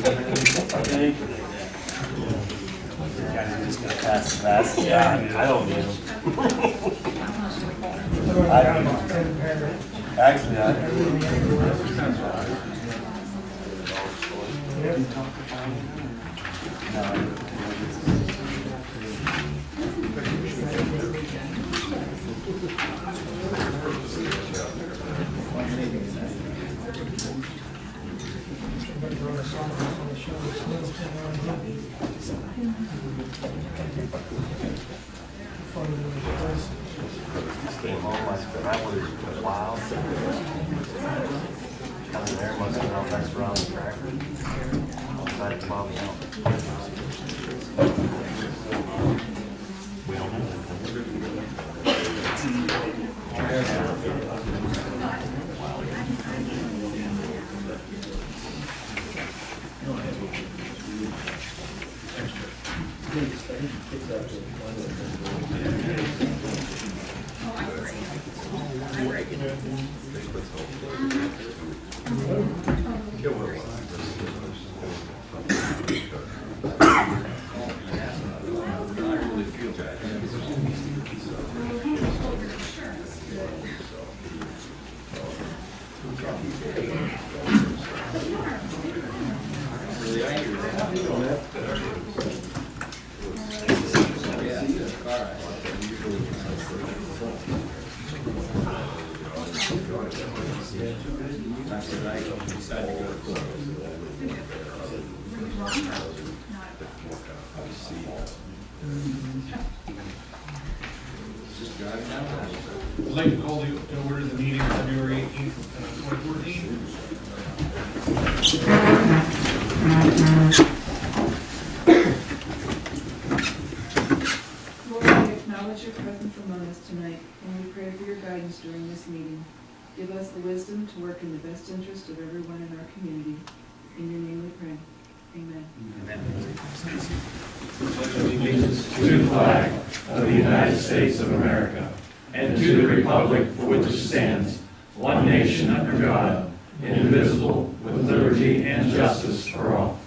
Just gonna pass the mess. Yeah, I don't need them. Actually, came home, I spent that was a while. Coming there, must have been out next around the track. Outside the mom's I'd like to call to order the meeting February 18th, 2014. Lord, we acknowledge your presence among us tonight, and we pray for your guidance during this meeting. Give us the wisdom to work in the best interest of everyone in our community. In your name we pray. Amen. Allegiance to the flag of the United States of America and to the republic for which it stands, one nation under God, indivisible, with liberty and justice for all.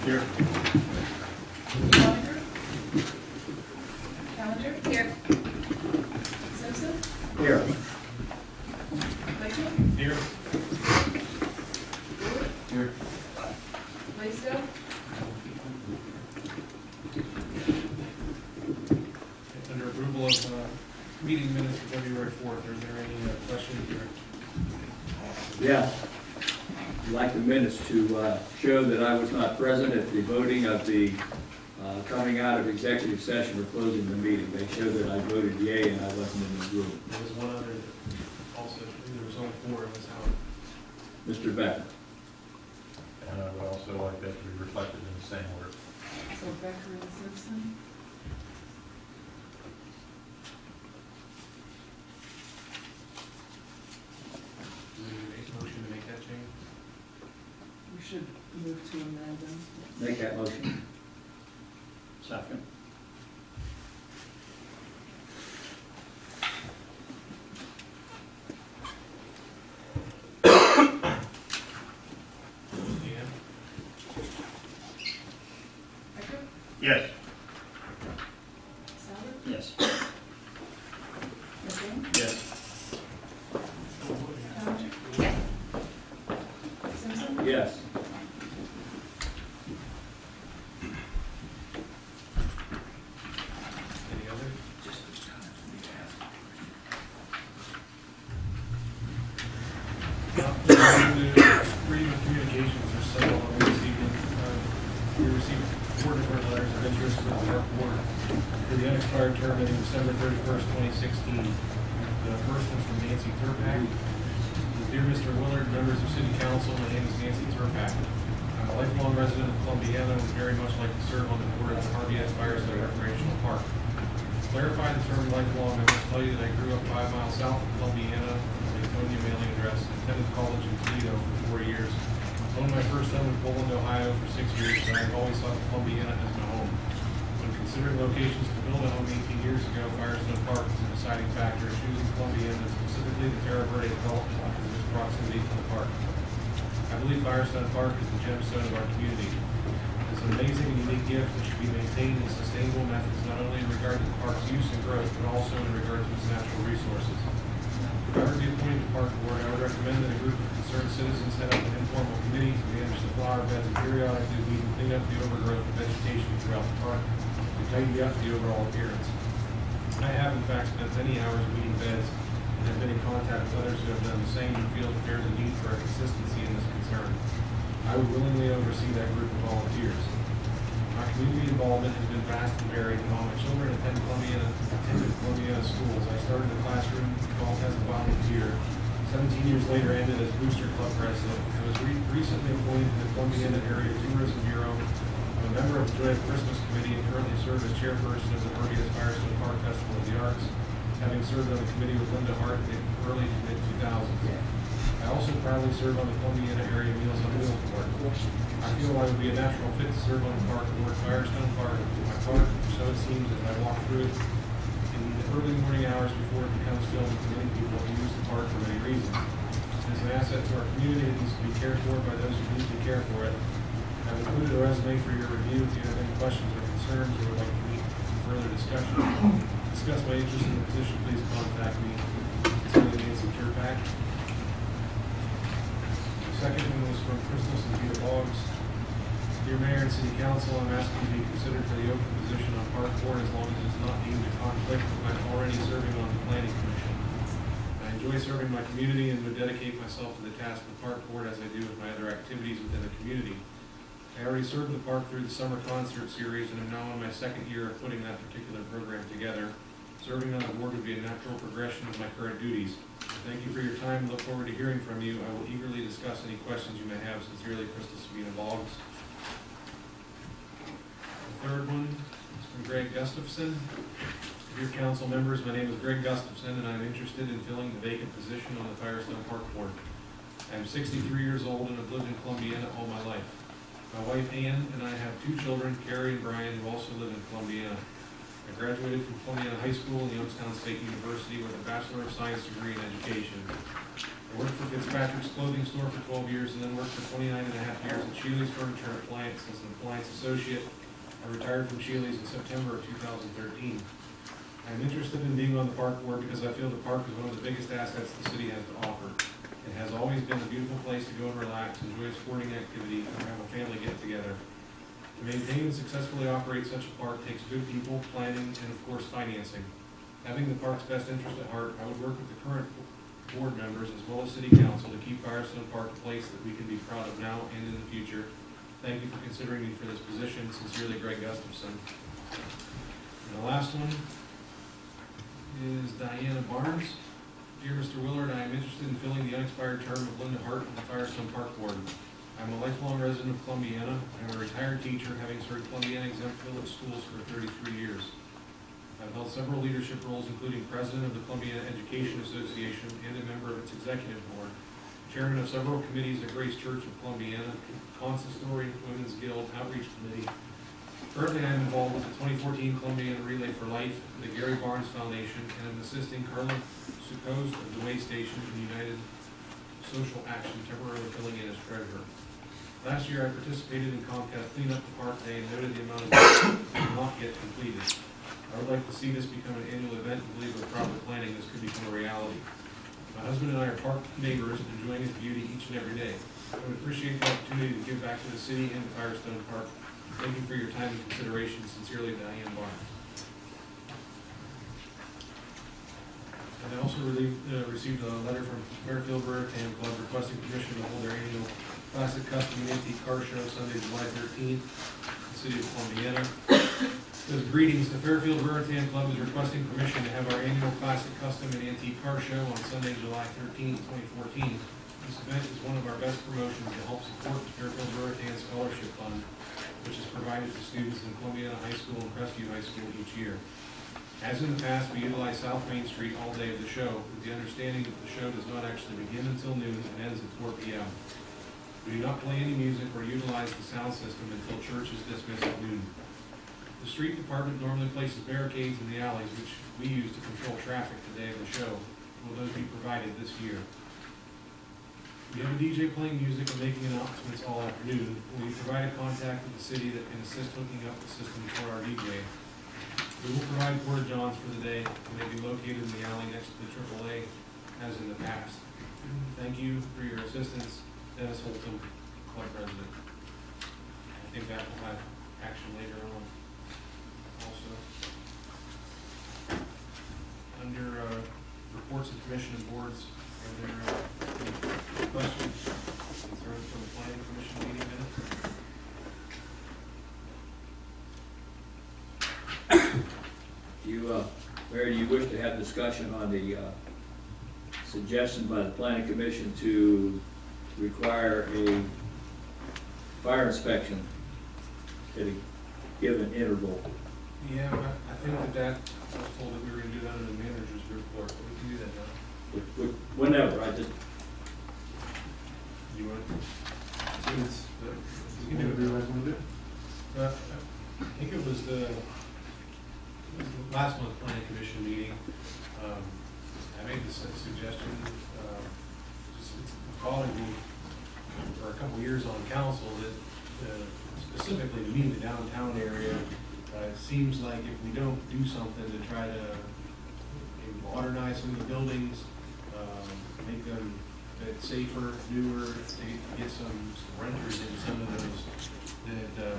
Here. Here. Here. Blaisdell? Under approval of meeting minutes for February 4th, are there any questions here? Yes. I'd like the minutes to show that I was not present at the voting of the coming out of executive session or closing the meeting. They show that I voted yea and I wasn't in the room. There was one other that also, there was only 4 of us out. Mr. Becker. And I would also like that to be reflected in the same order. So Becker and Simpson? Do we make a motion to make that change? We should move to amend them. Make that motion. Second. Dan? Becker? Yes. Sauer? Yes. McBain? Yes. Challenger? Yes. Simpson? Yes. Any others? Freedom of communications are several on this evening. We received 4 different letters of interest from our board for the unexpired term ending December 31st, 2016. The first one's from Nancy Turpak. Dear Mr. Willard, members of City Council, my name is Nancy Turpak. I'm a lifelong resident of Columbiana and would very much like to serve on the board of the RBS Firestone Recreational Park. To clarify the term lifelong, I must tell you that I grew up 5 miles south of Columbiana, Laconia mailing address, attended college in Toledo for 4 years. Owned my first home in Poland, Ohio for 6 years, but I've always thought of Columbiana as my home. When considering locations to build a home 18 years ago, Firestone Park was a deciding factor in choosing Columbiana, specifically the Terra Verde development because of its proximity to the park. I believe Firestone Park is the gemstone of our community. It's an amazing and unique gift that should be maintained in sustainable methods, not only in regard to the park's use and growth, but also in regard to its natural resources. If I were to be appointed to Park Board, I would recommend that a group of concerned citizens head up an informal committee to manage the flower beds and periodically weed and clean up the overgrowth of vegetation throughout the park to tidy up the overall appearance. I have in fact spent many hours weeding beds and have been in contact with others who have done the same and feel that there is a need for a consistency in this concern. I would willingly oversee that group of volunteers. My community involvement has been vast and varied, and while my children attended Columbiana schools, I started a classroom as a volunteer. 17 years later, ended as Booster Club president. I was recently appointed to the Columbiana Area Tourism Bureau. I'm a member of the Joy of Christmas Committee and currently serve as chairperson of the earliest Firestone Park Festival of the Arts, having served on the committee with Linda Hart in the early to mid-2000s. I also proudly serve on the Columbiana Area Meals on Wheels Board. I feel I would be a natural fit to serve on the park board. Firestone Park is my park, so it seems as I walk through it in the early morning hours before it becomes filled with many people who use the park for many reasons. It is an asset to our community that needs to be cared for by those who need to care for it. I've included a resume for your review. If you have any questions or concerns or would like to meet for further discuss my interest in the position, please contact me. Sincerely, Nancy Turpak. The second one was from Crystal Cynthia Boggs. Dear Mayor and City Council, I'm asking to be considered for the open position on Park Board as long as it's not deemed a conflict with my already serving on the Planning Commission. I enjoy serving my community and would dedicate myself to the task of the Park Board as I do with my other activities within the community. I already served the park through the summer concert series and am now in my second year of putting that particular program together. Serving on the board would be a natural progression of my current duties. Thank you for your time and look forward to hearing from you. I will eagerly discuss any questions you may have. Sincerely, Crystal Sabina Boggs. The third one is from Greg Gustafson. Dear council members, my name is Greg Gustafson and I'm interested in filling the vacant position on the Firestone Park Board. I am 63 years old and have lived in Columbiana all my life. My wife Ann and I have two children, Carrie and Brian, who also live in Columbiana. I graduated from Columbiana High School and Youngstown State University with a Bachelor of Science degree in education. I worked for Fitzpatrick's Clothing Store for 12 years and then worked for 29 and a half years at Sheely's Furniture and Appliance as an appliance associate. I retired from Sheely's in September of 2013. I am interested in being on the park board because I feel the park is one of the biggest assets the city has to offer. It has always been a beautiful place to go and relax, enjoy sporting activity, or have a family get-together. To maintain and successfully operate such a park takes good people, planning, and of course financing. Having the park's best interest at heart, I would work with the current board members as well as City Council to keep Firestone Park a place that we can be proud of now and in the future. Thank you for considering me for this position. Sincerely, Greg Gustafson. And the last one is Diana Barnes. Dear Mr. Willard, I am interested in filling the unexpired term of Linda Hart on the Firestone Park Board. I'm a lifelong resident of Columbiana. I'm a retired teacher, having served Columbiana exempt village schools for 33 years. I've held several leadership roles, including president of the Columbiana Education Association and a member of its executive board, chairman of several committees at Grace Church of Columbiana, Consistory, Women's Guild, Outreach Committee. Currently, I am involved with the 2014 Columbiana Relay for Life, the Gary Barnes Foundation, and am assisting Carla Succo's of the Way Station in United Social Action, temporarily filling in as treasurer. Last year, I participated in Comcast Clean Up the Park Day and noted the amount of work that is not yet completed. I would like to see this become an annual event and believe with proper planning this could become a reality. My husband and I are park neighbors, enjoying its beauty each and every day. I would appreciate the opportunity to give back to the city and to Firestone Park. Thank you for your time and consideration. Sincerely, Diane Barnes. And I also received a letter from Fairfield Raritan Club requesting permission to hold their annual Classic Custom and Antique Car Show Sunday, July 13th, in the city of Columbiana. It says, greetings, the Fairfield Raritan Club is requesting permission to have our annual Classic Custom and Antique Car Show on Sunday, July 13th, 2014. This event is one of our best promotions to help support the Fairfield Raritan Scholarship Fund, which is provided to students in Columbiana High School and Crestview High School each year. As in the past, we utilize South Main Street all day of the show, with the understanding that the show does not actually begin until noon and ends at 4 p.m. We do not play any music or utilize the sound system until church is dismissed at noon. The street department normally places barricades in the alleys, which we use to control traffic the day of the show. Will those be provided this year? We have a DJ playing music and making announcements all afternoon. We provided contact with the city that can assist hooking up the system for our DJ. We will provide porta johns for the day, and they be located in the alley next to the AAA, as in the past. Thank you for your assistance, Dennis Holton, club president. I think that will have action later on also. Under reports of commission and boards, are there any questions, concerns from the planning commission meeting minutes? Mayor, do you wish to have discussion on the suggestion by the planning commission to require a fire inspection at a given interval? Yeah, I think that I was told that we were gonna do that in the manager's report, but we can do that now. Whenever, I just, You want? We can do it. I think it was the last month's planning commission meeting. I made this suggestion, just calling me for a couple of years on council that specifically to me, the downtown area, it seems like if we don't do something to try to modernize some of the buildings, make them safer, newer, to get some renters in some of those, that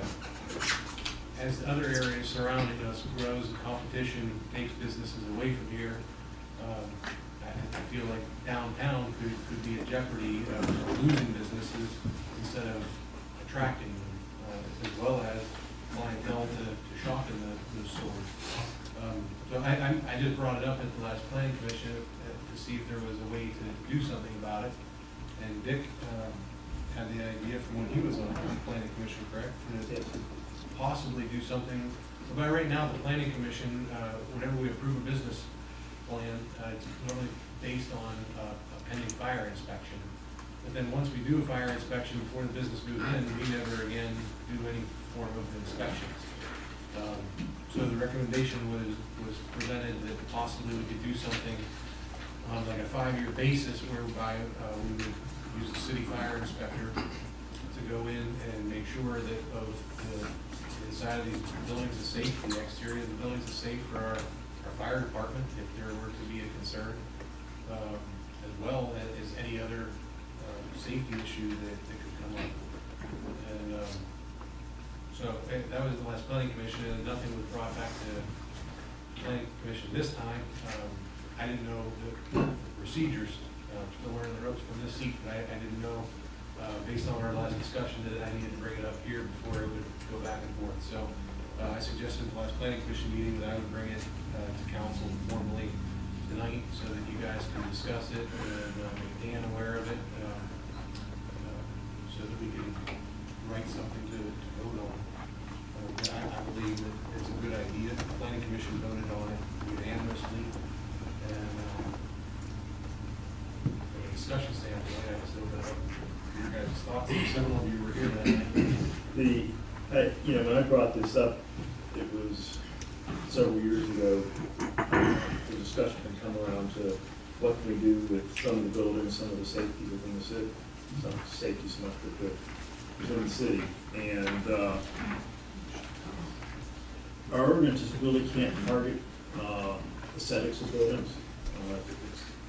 as the other areas surrounding us grows and competition takes businesses away from here, I feel like downtown could be a jeopardy of losing businesses instead of attracting them, as well as clientele to shop in those stores. So I just brought it up at the last planning commission to see if there was a way to do something about it. And Dick had the idea from when he was on the planning commission, correct? To possibly do something. But right now, the planning commission, whenever we approve a business plan, it's normally based on a pending fire inspection. But then once we do a fire inspection before the business moves in, we never again do any form of inspections. So the recommendation was presented that possibly we could do something on like a 5-year basis whereby we would use a city fire inspector to go in and make sure that both the inside of these buildings is safe, the exterior of the buildings is safe for our fire department if there were to be a concern, as well as any other safety issue that could come up. And so that was the last planning commission, and nothing was brought back to planning commission this time. I didn't know the procedures, still learning the ropes from this seat, but I didn't know, based on our last discussion, that I needed to bring it up here before it would go back and forth. So I suggested at the last planning commission meeting that I would bring it to council formally tonight so that you guys can discuss it and make Dan aware of it, so that we can write something to vote on. I believe that it's a good idea. The planning commission voted on it unanimously, and from a discussion standpoint, I just open it up to your guys' thoughts. Several of you were here that night. When I brought this up, it was several years ago. The discussion had come around to what can we do with some of the buildings, some of the safety within the city, some safety, so much within the city, and our ordinances really can't target aesthetics of buildings.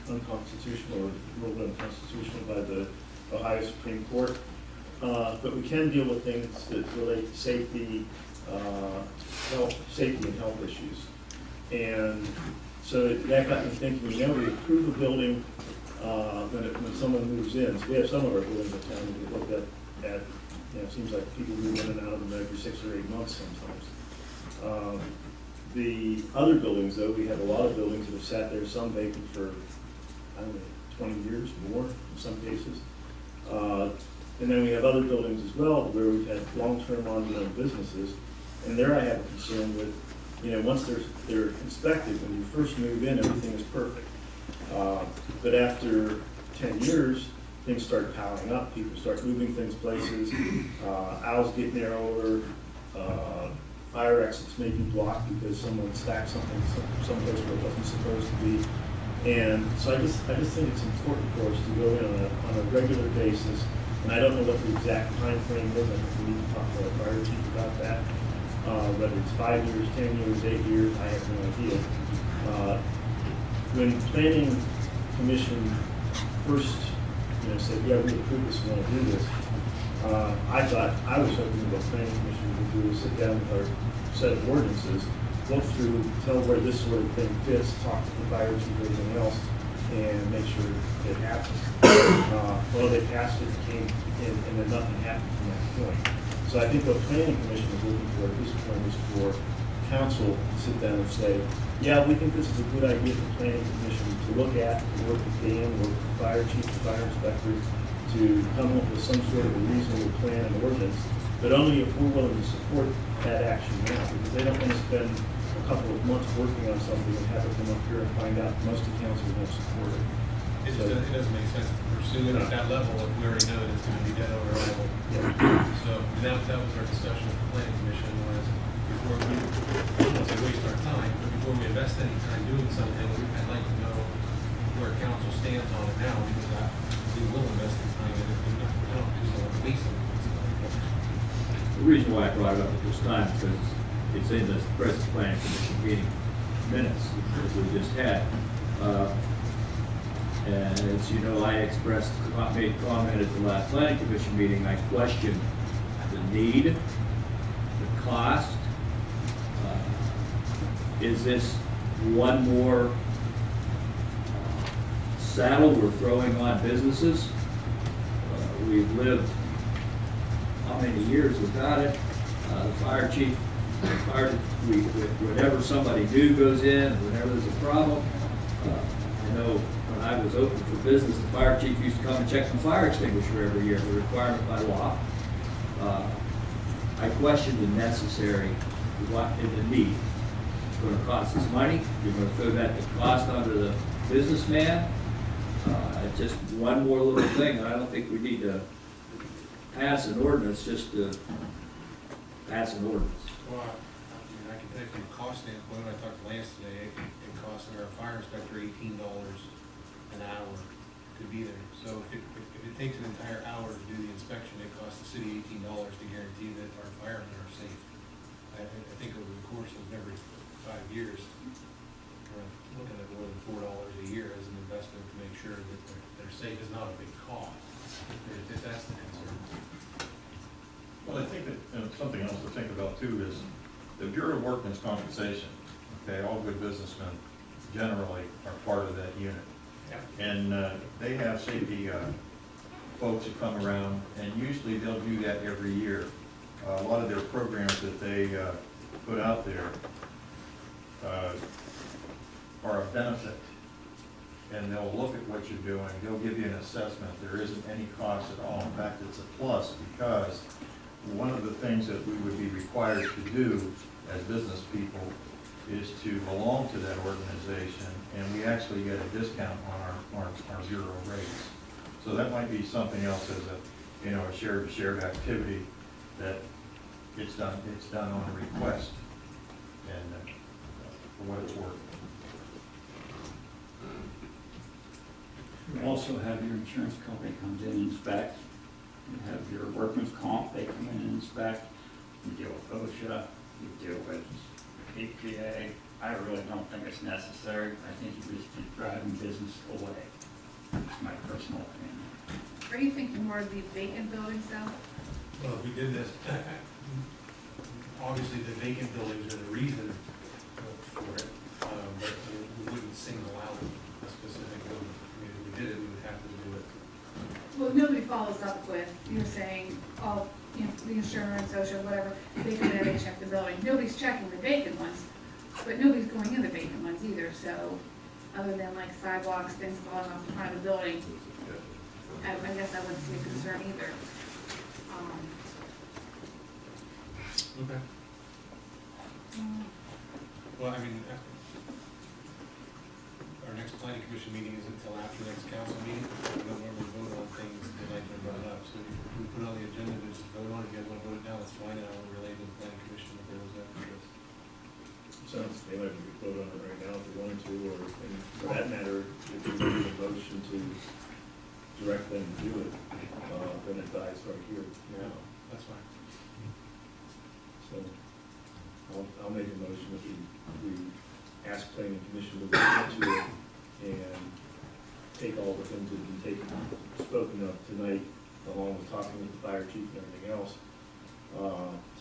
It's unconstitutional or ruled unconstitutional by the Ohio Supreme Court. But we can deal with things that relate to safety, safety and health issues. And so that got me thinking, we approve a building when someone moves in. So we have some of our buildings in town that we look at, it seems like people move in and out of them every 6 or 8 months sometimes. The other buildings, though, we have a lot of buildings that have sat there, some vacant for, 20 years, more in some cases. And then we have other buildings as well where we've had long-term ongoing businesses. And there I have a concern with, once they're inspected, when you first move in, everything is perfect. But after 10 years, things start piling up, people start moving things places, aisles get narrower, fire exits may be blocked because someone stacked something someplace where it wasn't supposed to be. And so I just think it's important for us to go in on a regular basis, and I don't know what the exact time frame is. I think we need to talk to our fire chief about that. Whether it's 5 years, 10 years, 8 years, I have no idea. When planning commission first, said, yeah, we approve this, we want to do this, I was hoping the planning commission would do is sit down with our set of ordinances, look through, tell where this sort of thing fits, talk to the fire chief, everything else, and make sure it happens. Well, they passed it, and then nothing happened from that point. So I think what planning commission is looking for at this point is for council to sit down and say, yeah, we think this is a good idea for planning commission to look at, to work with Dan, work with the fire chief, the fire inspector, to come up with some sort of a reasonable plan and ordinance, but only if we're willing to support that action now, because they don't want to spend a couple of months working on something and have it come up here and find out most of the council won't support it. It doesn't make sense to pursue it at that level if we already know that it's gonna be dead on arrival. So that was our discussion with the planning commission was before we, I don't want to say waste our time, but before we invest any time doing something, I'd like to know where council stands on it now, because we will invest the time in it. I don't just want to waste it. The reason why I brought it up at this time is because it's in the present planning commission meeting minutes that we just had. And as you know, I made comment at the last planning commission meeting. I questioned the need, the cost. Is this one more saddle we're throwing on businesses? We've lived how many years without it? The fire chief, whenever somebody new goes in, whenever there's a problem, I know when I was open for business, the fire chief used to come and check the fire extinguisher every year, the requirement by law. I questioned the necessary, the need. It's going to cost us money. You're going to throw that cost onto the businessman. Just one more little thing. I don't think we need to pass an ordinance just to pass an ordinance. Well, I can tell you from a cost standpoint, I talked to Lance today, it costs our fire inspector $18 an hour to be there. So if it takes an entire hour to do the inspection, it costs the city $18 to guarantee that our firemen are safe. I think over the course of every 5 years, we're looking at more than $4 a year as an investment to make sure that they're safe. Is not a big cost, if that's the concern. Well, I think that something else to think about too is the Bureau of Workmen's Compensation. Okay, all good businessmen generally are part of that unit. Yeah. And they have safety folks that come around, and usually they'll do that every year. A lot of their programs that they put out there are a benefit, and they'll look at what you're doing. They'll give you an assessment. There isn't any cost at all. In fact, it's a plus, because one of the things that we would be required to do as business people is to belong to that organization, and we actually get a discount on our zero rates. So that might be something else as a shared activity, that it's done on a request, and for what it's worth. You also have your insurance company comes in and inspects. You have your workman's comp, they come in and inspect. You deal with OSHA, you deal with EPA. I really don't think it's necessary. I think you just keep driving business away. That's my personal opinion. Are you thinking more of the vacant buildings though? Well, if we did this, obviously the vacant buildings are the reason for it, but we wouldn't single out a specific building. I mean, if we did it, we would have to do it. Well, nobody follows up with, you're saying, oh, the insurance, OSHA, whatever, they come in and they check the building. Nobody's checking the vacant ones, but nobody's going in the vacant ones either, so, other than like sidewalks, things falling off the front of the building, I guess I wouldn't see a concern either. Okay. Well, I mean, our next planning commission meeting is until after next council meeting. We don't normally vote on things the night they're brought up, so if we put it on the agenda to just vote on it, if you guys wanna vote it down, that's fine, and I'll relay to the planning commission if there was that interest. Sounds, they might be vote on it right now if they wanted to, or, and for that matter, if you make a motion to direct them to do it, then it dies right here now. That's fine. So, I'll make a motion that we ask planning commission to look into it and take all the things that have been spoken of tonight, along with talking with the fire chief and everything else,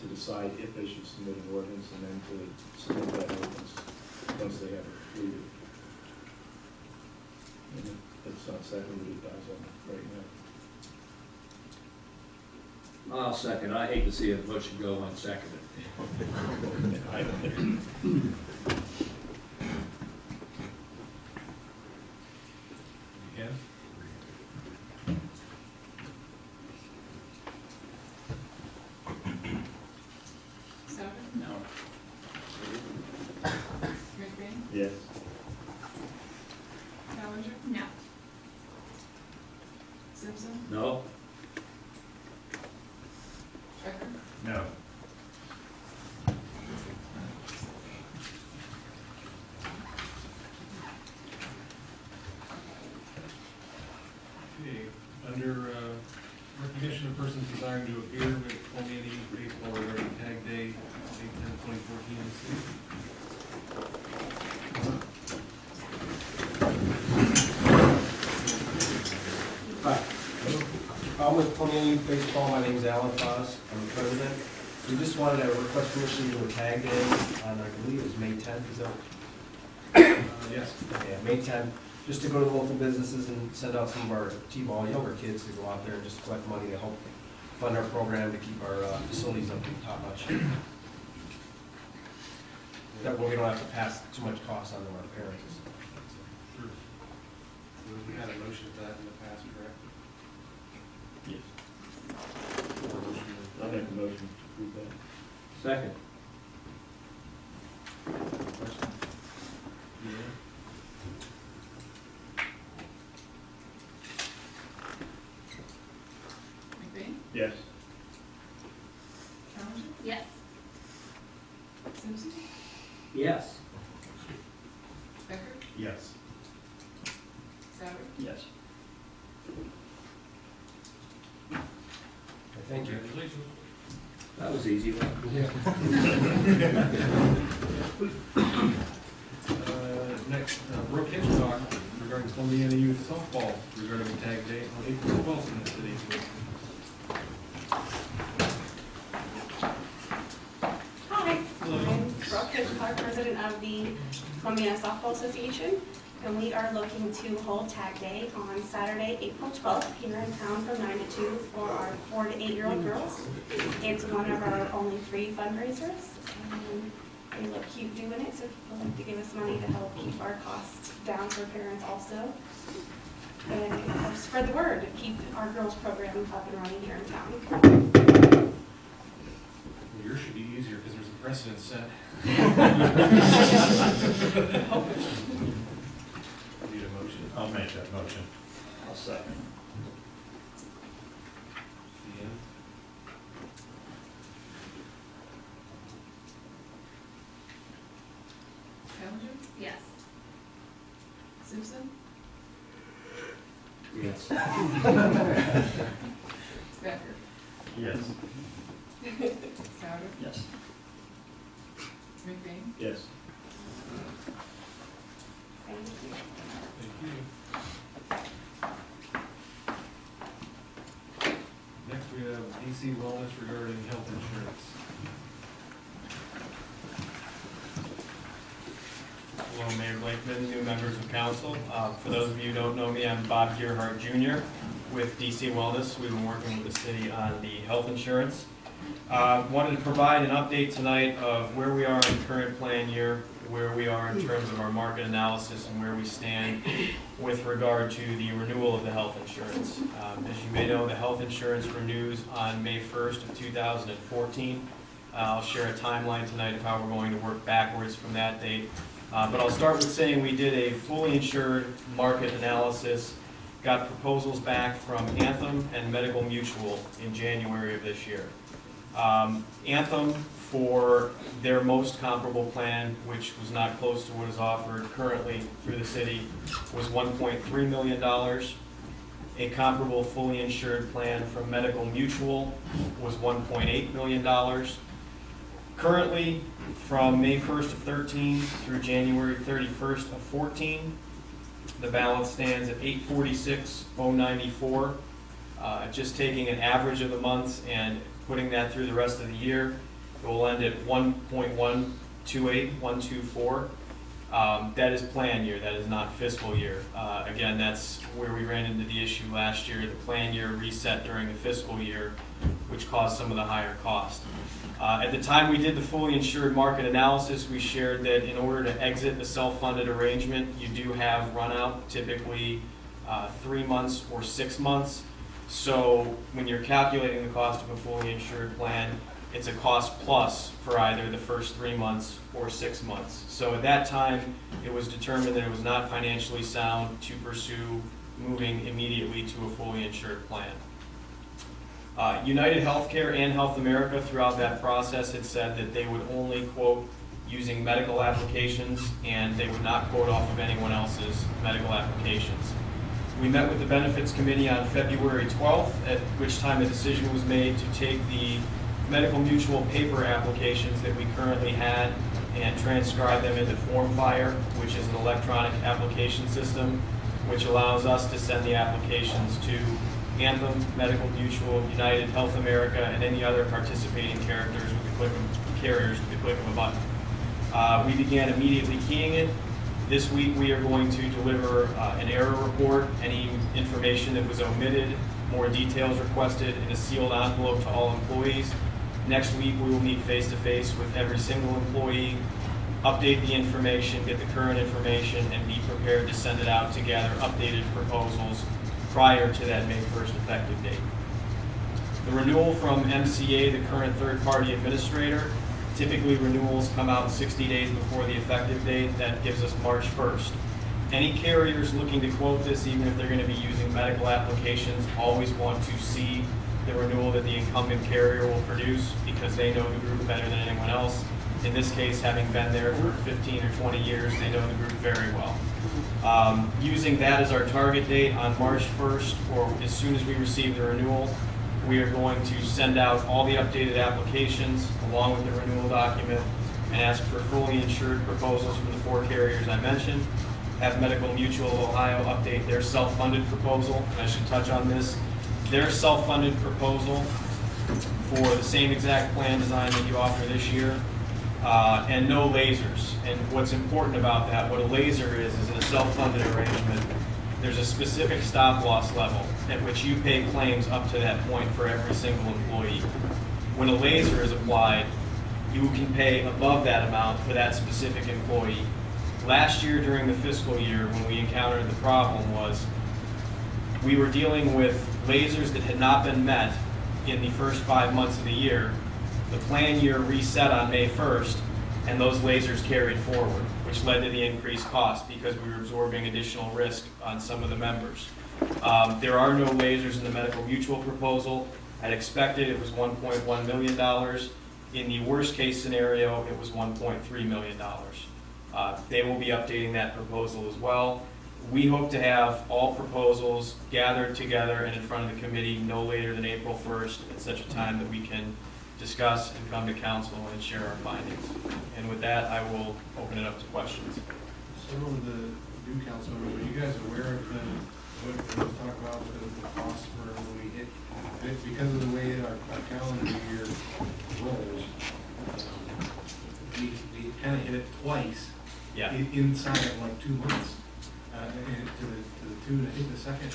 to decide if they should submit an ordinance, and then to submit that ordinance once they have it completed. And if it's not seconded, it dies on right now. I'll second. I hate to see a motion go unseconded. Yeah? Souter? No. McBain? Yes. Challenger? No. Simpson? No? Becker? No. Okay, under recognition of persons desiring to appear with Columbiana Youth Baseball regarding Tag Day, May 10, 2014 in the city. Hi. I'm with Columbiana Youth Baseball. My name is Alan Foss. I'm the president. We just wanted to request permission to do a tag day on, I believe it was May 10th, is that? Yes. Yeah, May 10th, just to go to the local businesses and send out some of our T-ball younger kids to go out there and just collect money to help fund our program to keep our facilities up to top notch. That way we don't have to pass too much cost on to our parents. Sure. We had a motion for that in the past, correct? Yes. Or a motion to- I'll make a motion to approve that. Second. Question? Yeah. McBain? Yes. Challenger? Yes. Simpson? Yes. Becker? Yes. Souter? Yes. Thank you. Congratulations. That was easy one. Next, Brooke Hitchcock regarding Columbiana Youth Softball regarding the Tag Day on April 12th in the city. Hi, Hello. I'm Brooke Hitchcock, president of the Columbiana Softball Association, and we are looking to hold Tag Day on Saturday, April 12th, here in town from 9 to 2 for our 4 to 8-year-old girls. It's one of our only 3 fundraisers, and they look cute doing it, so people like to give us money to help keep our costs down for parents also. And it helps spread the word to keep our girls' program up and running here in town. Yours should be easier because there's a precedent set. Need a motion? I'll make that motion. I'll second. Ian? Challenger? Yes. Simpson? Yes. Becker? Yes. Souter? Yes. McBain? Yes. Thank you. Thank you. Next, we have DC Wellness regarding health insurance. Hello, Mayor Blakeman, new members of council. For those of you who don't know me, I'm Bob Gearhart Jr. with DC Wellness. We've been working with the city on the health insurance. Wanted to provide an update tonight of where we are in the current plan year, where we are in terms of our market analysis, and where we stand with regard to the renewal of the health insurance. As you may know, the health insurance renews on May 1st of 2014. I'll share a timeline tonight of how we're going to work backwards from that date. But I'll start with saying we did a fully insured market analysis, got proposals back from Anthem and Medical Mutual in January of this year. Anthem, for their most comparable plan, which was not close to what is offered currently through the city, was $1.3 million. A comparable fully insured plan from Medical Mutual was $1.8 million. Currently, from May 1st of 13 through January 31st of 14, the balance stands at $846,094. Just taking an average of the months and putting that through the rest of the year, it will end at 1.128,124. That is plan year, that is not fiscal year. Again, that's where we ran into the issue last year. The plan year reset during the fiscal year, which caused some of the higher cost. At the time we did the fully insured market analysis, we shared that in order to exit the self-funded arrangement, you do have run out, typically 3 months or 6 months. So when you're calculating the cost of a fully insured plan, it's a cost plus for either the first 3 months or 6 months. So at that time, it was determined that it was not financially sound to pursue moving immediately to a fully insured plan. United Healthcare and Health America throughout that process had said that they would only quote using medical applications and they would not quote off of anyone else's medical applications. We met with the Benefits Committee on February 12th, at which time a decision was made to take the Medical Mutual paper applications that we currently had and transcribe them into FormFire, which is an electronic application system, which allows us to send the applications to Anthem, Medical Mutual, United, Health America, and any other participating carriers with the click of a button. We began immediately keying it. This week we are going to deliver an error report, any information that was omitted, more details requested in a sealed envelope to all employees. Next week we will meet face-to-face with every single employee, update the information, get the current information, and be prepared to send it out to gather updated proposals prior to that May 1st effective date. The renewal from MCA, the current third-party administrator, typically renewals come out 60 days before the effective date. That gives us March 1st. Any carriers looking to quote this, even if they're going to be using medical applications, always want to see the renewal that the incumbent carrier will produce because they know the group better than anyone else. In this case, having been there for 15 or 20 years, they know the group very well. Using that as our target date on March 1st, or as soon as we receive the renewal, we are going to send out all the updated applications along with the renewal document and ask for fully insured proposals from the 4 carriers I mentioned. Have Medical Mutual of Ohio update their self-funded proposal. And I should touch on this. Their self-funded proposal for the same exact plan design that you offer this year, and no lasers. And what's important about that, what a laser is in a self-funded arrangement, there's a specific stop-loss level at which you pay claims up to that point for every single employee. When a laser is applied, you can pay above that amount for that specific employee. Last year during the fiscal year, when we encountered the problem, was we were dealing with lasers that had not been met in the first 5 months of the year. The plan year reset on May 1st, and those lasers carried forward, which led to the increased cost because we were absorbing additional risk on some of the members. There are no lasers in the Medical Mutual proposal. I'd expected it was $1.1 million. In the worst case scenario, it was $1.3 million. They will be updating that proposal as well. We hope to have all proposals gathered together and in front of the committee no later than April 1st at such a time that we can discuss and come to council and share our findings. And with that, I will open it up to questions. Some of the new council members, are you guys aware of what we talk about the cost for when we hit, because of the way our calendar year rolls, we kind of hit it twice. Yeah. Inside of like 2 months, and to the tune, I think the second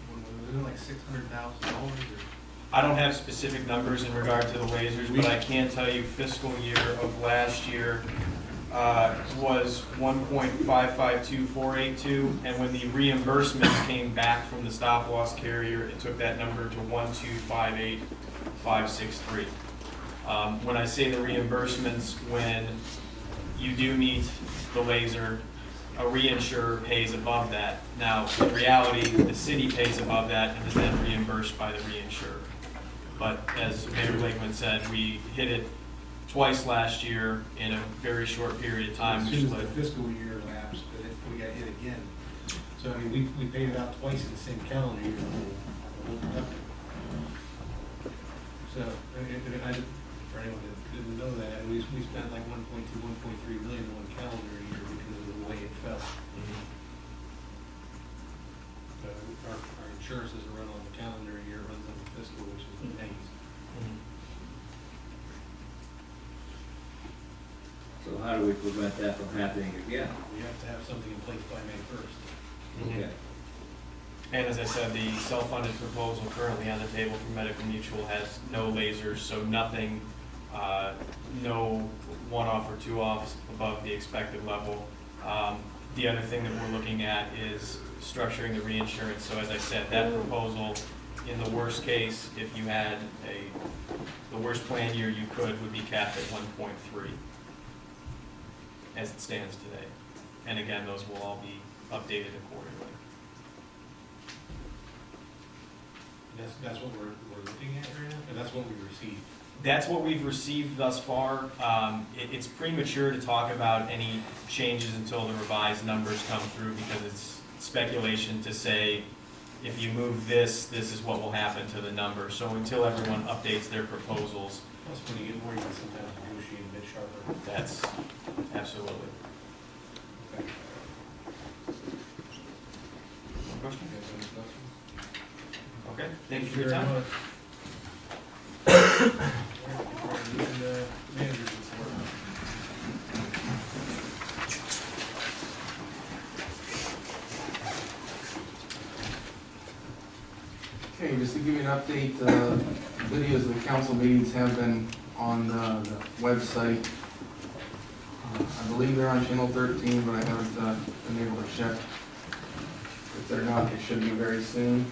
one was it like $600,000 or? I don't have specific numbers in regard to the lasers, but I can tell you fiscal year of last year was 1.552482, and when the reimbursements came back from the stop loss carrier, it took that number to 1258563. When I say the reimbursements, when you do meet the laser, a reinsurer pays above that. Now, in reality, the city pays above that and is then reimbursed by the reinsurer. But as Mayor Lakeman said, we hit it twice last year in a very short period of time. As which soon as led- the fiscal year lapsed, but if we got hit again. So, I mean, we paid it out twice in the same calendar year. So, for anyone that didn't know that, we spent like 1.2, 1.3 million in one calendar year because of the way it fell. So our insurance doesn't run on the calendar year, it runs on the fiscal, which is the days. So how do we prevent that from happening again? We have to have something in place by May 1st. Okay. And as I said, the self-funded proposal currently on the table for Medical Mutual has no lasers, so nothing, no one-off or two-offs above the expected level. The other thing that we're looking at is structuring the reinsurance. So as I said, that proposal, in the worst case, if you had the worst plan year you could, would be capped at 1.3 as it stands today. And again, those will all be updated accordingly. That's what we're looking at right now, and that's what we received. That's what we've received thus far. It's premature to talk about any changes until the revised numbers come through, because it's speculation to say, if you move this, this is what will happen to the number. So until everyone updates their proposals, Plus, when you get more, you can sometimes negotiate a bit sharper. that's absolutely. Okay. Question? You guys have any questions? Okay, thank you for your time. Managers report. Okay, just to give you an update, videos of the council meetings have been on the website. I believe they're on channel 13, but I haven't been able to check. If they're not, they should be very soon.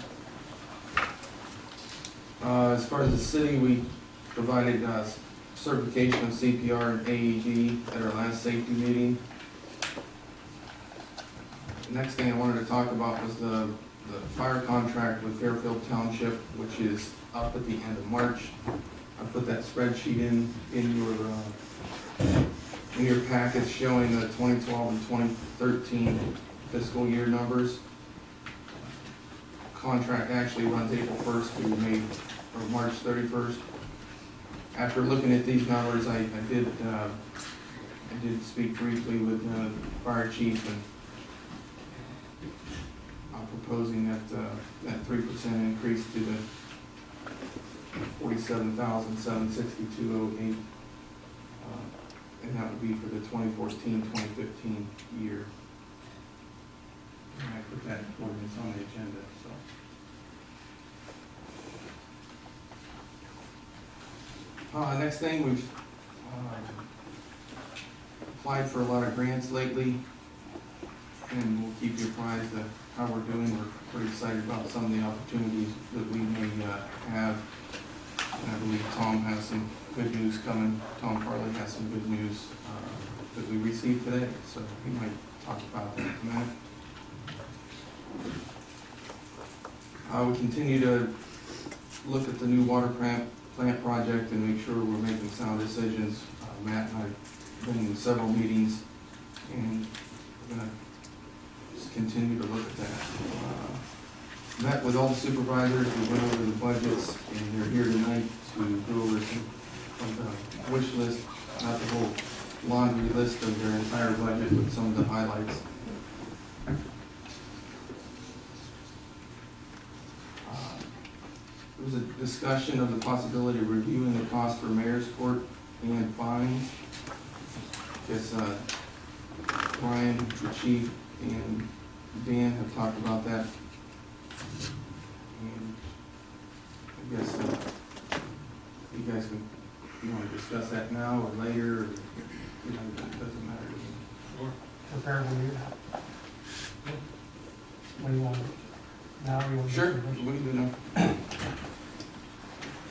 As far as the city, we provided certification of CPR and AED at our last safety meeting. The next thing I wanted to talk about was the fire contract with Fairfield Township, which is up at the end of March. I put that spreadsheet in your packets showing the 2012 and 2013 fiscal year numbers. Contract actually runs April 1st through March 31st. After looking at these numbers, I did speak briefly with the fire chief, and I'm proposing that 3% increase to the $47,762.08, and that would be for the 2014-2015 year. And I put that ordinance on the agenda, so. Next thing, we've applied for a lot of grants lately, and we'll keep you apprised of how we're doing. We're pretty excited about some of the opportunities that we may have. And I believe Tom has some good news coming. Tom Farley has some good news that we received today, so he might talk about that in a minute. We continue to look at the new water plant project and make sure we're making sound decisions. Matt and I have been in several meetings, and we're going to just continue to look at that. Met with all the supervisors, we went over the budgets, and they're here tonight to go over some of the wish list, not the whole laundry list of their entire budget, but some of the highlights. There was a discussion of the possibility of reviewing the cost for mayor's court and fines. I guess Brian, the chief, and Dan have talked about that. And I guess you guys can, you want to discuss that now or later, or, you know, it doesn't matter to me. Sure. Prepare when you, what do you want, now or you want? Sure, we can do now.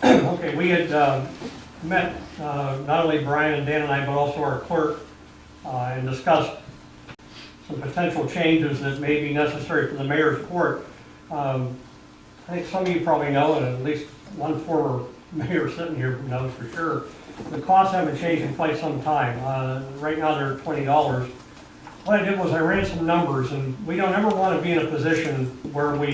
Okay, we had met, not only Brian and Dan and I, but also our clerk, and discussed some potential changes that may be necessary for the mayor's court. I think some of you probably know, and at least one former mayor sitting here knows for sure, the costs haven't changed in quite some time. Right now they're $20. What I did was I ran some numbers, and we don't ever want to be in a position where we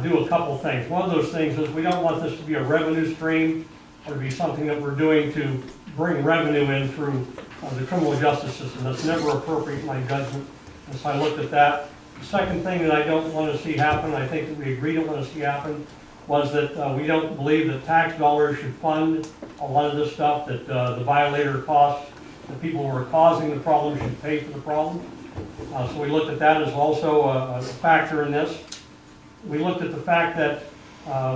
do a couple things. One of those things is we don't want this to be a revenue stream or to be something that we're doing to bring revenue in through the criminal justice system. That's never appropriate in my judgment. And so I looked at that. The second thing that I don't want to see happen, I think that we agreed to want to see happen, was that we don't believe that tax dollars should fund a lot of this stuff, that the violator costs, the people who are causing the problem should pay for the problem. So we looked at that as also a factor in this. We looked at the fact that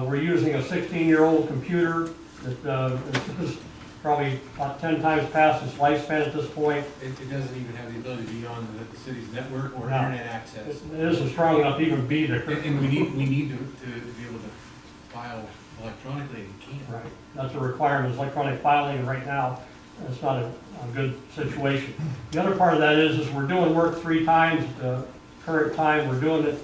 we're using a 16-year-old computer that is probably about 10 times past its lifespan at this point. It doesn't even have the ability to be on the city's network or No. internet access. It isn't strong enough to even be there. And we need to be able to file electronically, and we can't. Right, that's a requirement, it's electronic filing, and right now, it's not a good situation. The other part of that is we're doing work 3 times at the current time. We're doing it,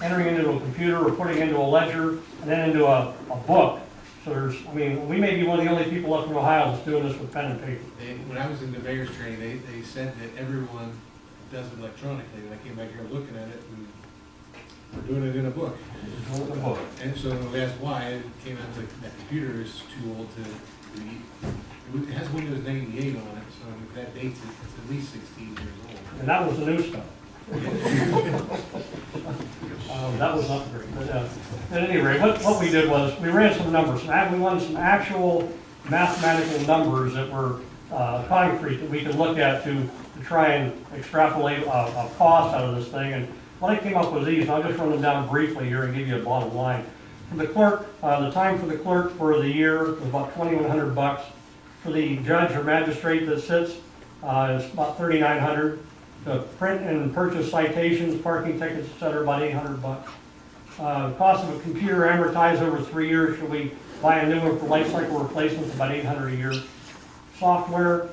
entering into a computer, we're putting into a ledger, and then into a book. So there's, I mean, we may be one of the only people left in Ohio that's doing this with pen and paper. When I was in the mayor's training, they said that everyone does it electronically. When I came back here looking at it, and we're doing it in a book. We're doing it in a book. And so when we asked why, it came out that the computer is too old to read. It has Windows 98 on it, so if that dates it, it's at least 16 years old. And that was the new stuff. That was not great. But, at any rate, what we did was we ran some numbers. We wanted some actual mathematical numbers that were concrete that we could look at to try and extrapolate a cost out of this thing. And what I came up with these, and I'll just run them down briefly here and give you a bottom line. For the clerk, the time for the clerk for the year was about $2,100. For the judge or magistrate that sits, is about $3,900. To print and purchase citations, parking tickets, et cetera, about $800. Cost of a computer amortized over 3 years, should we buy a new one for life cycle replacement, about $800 a year. Software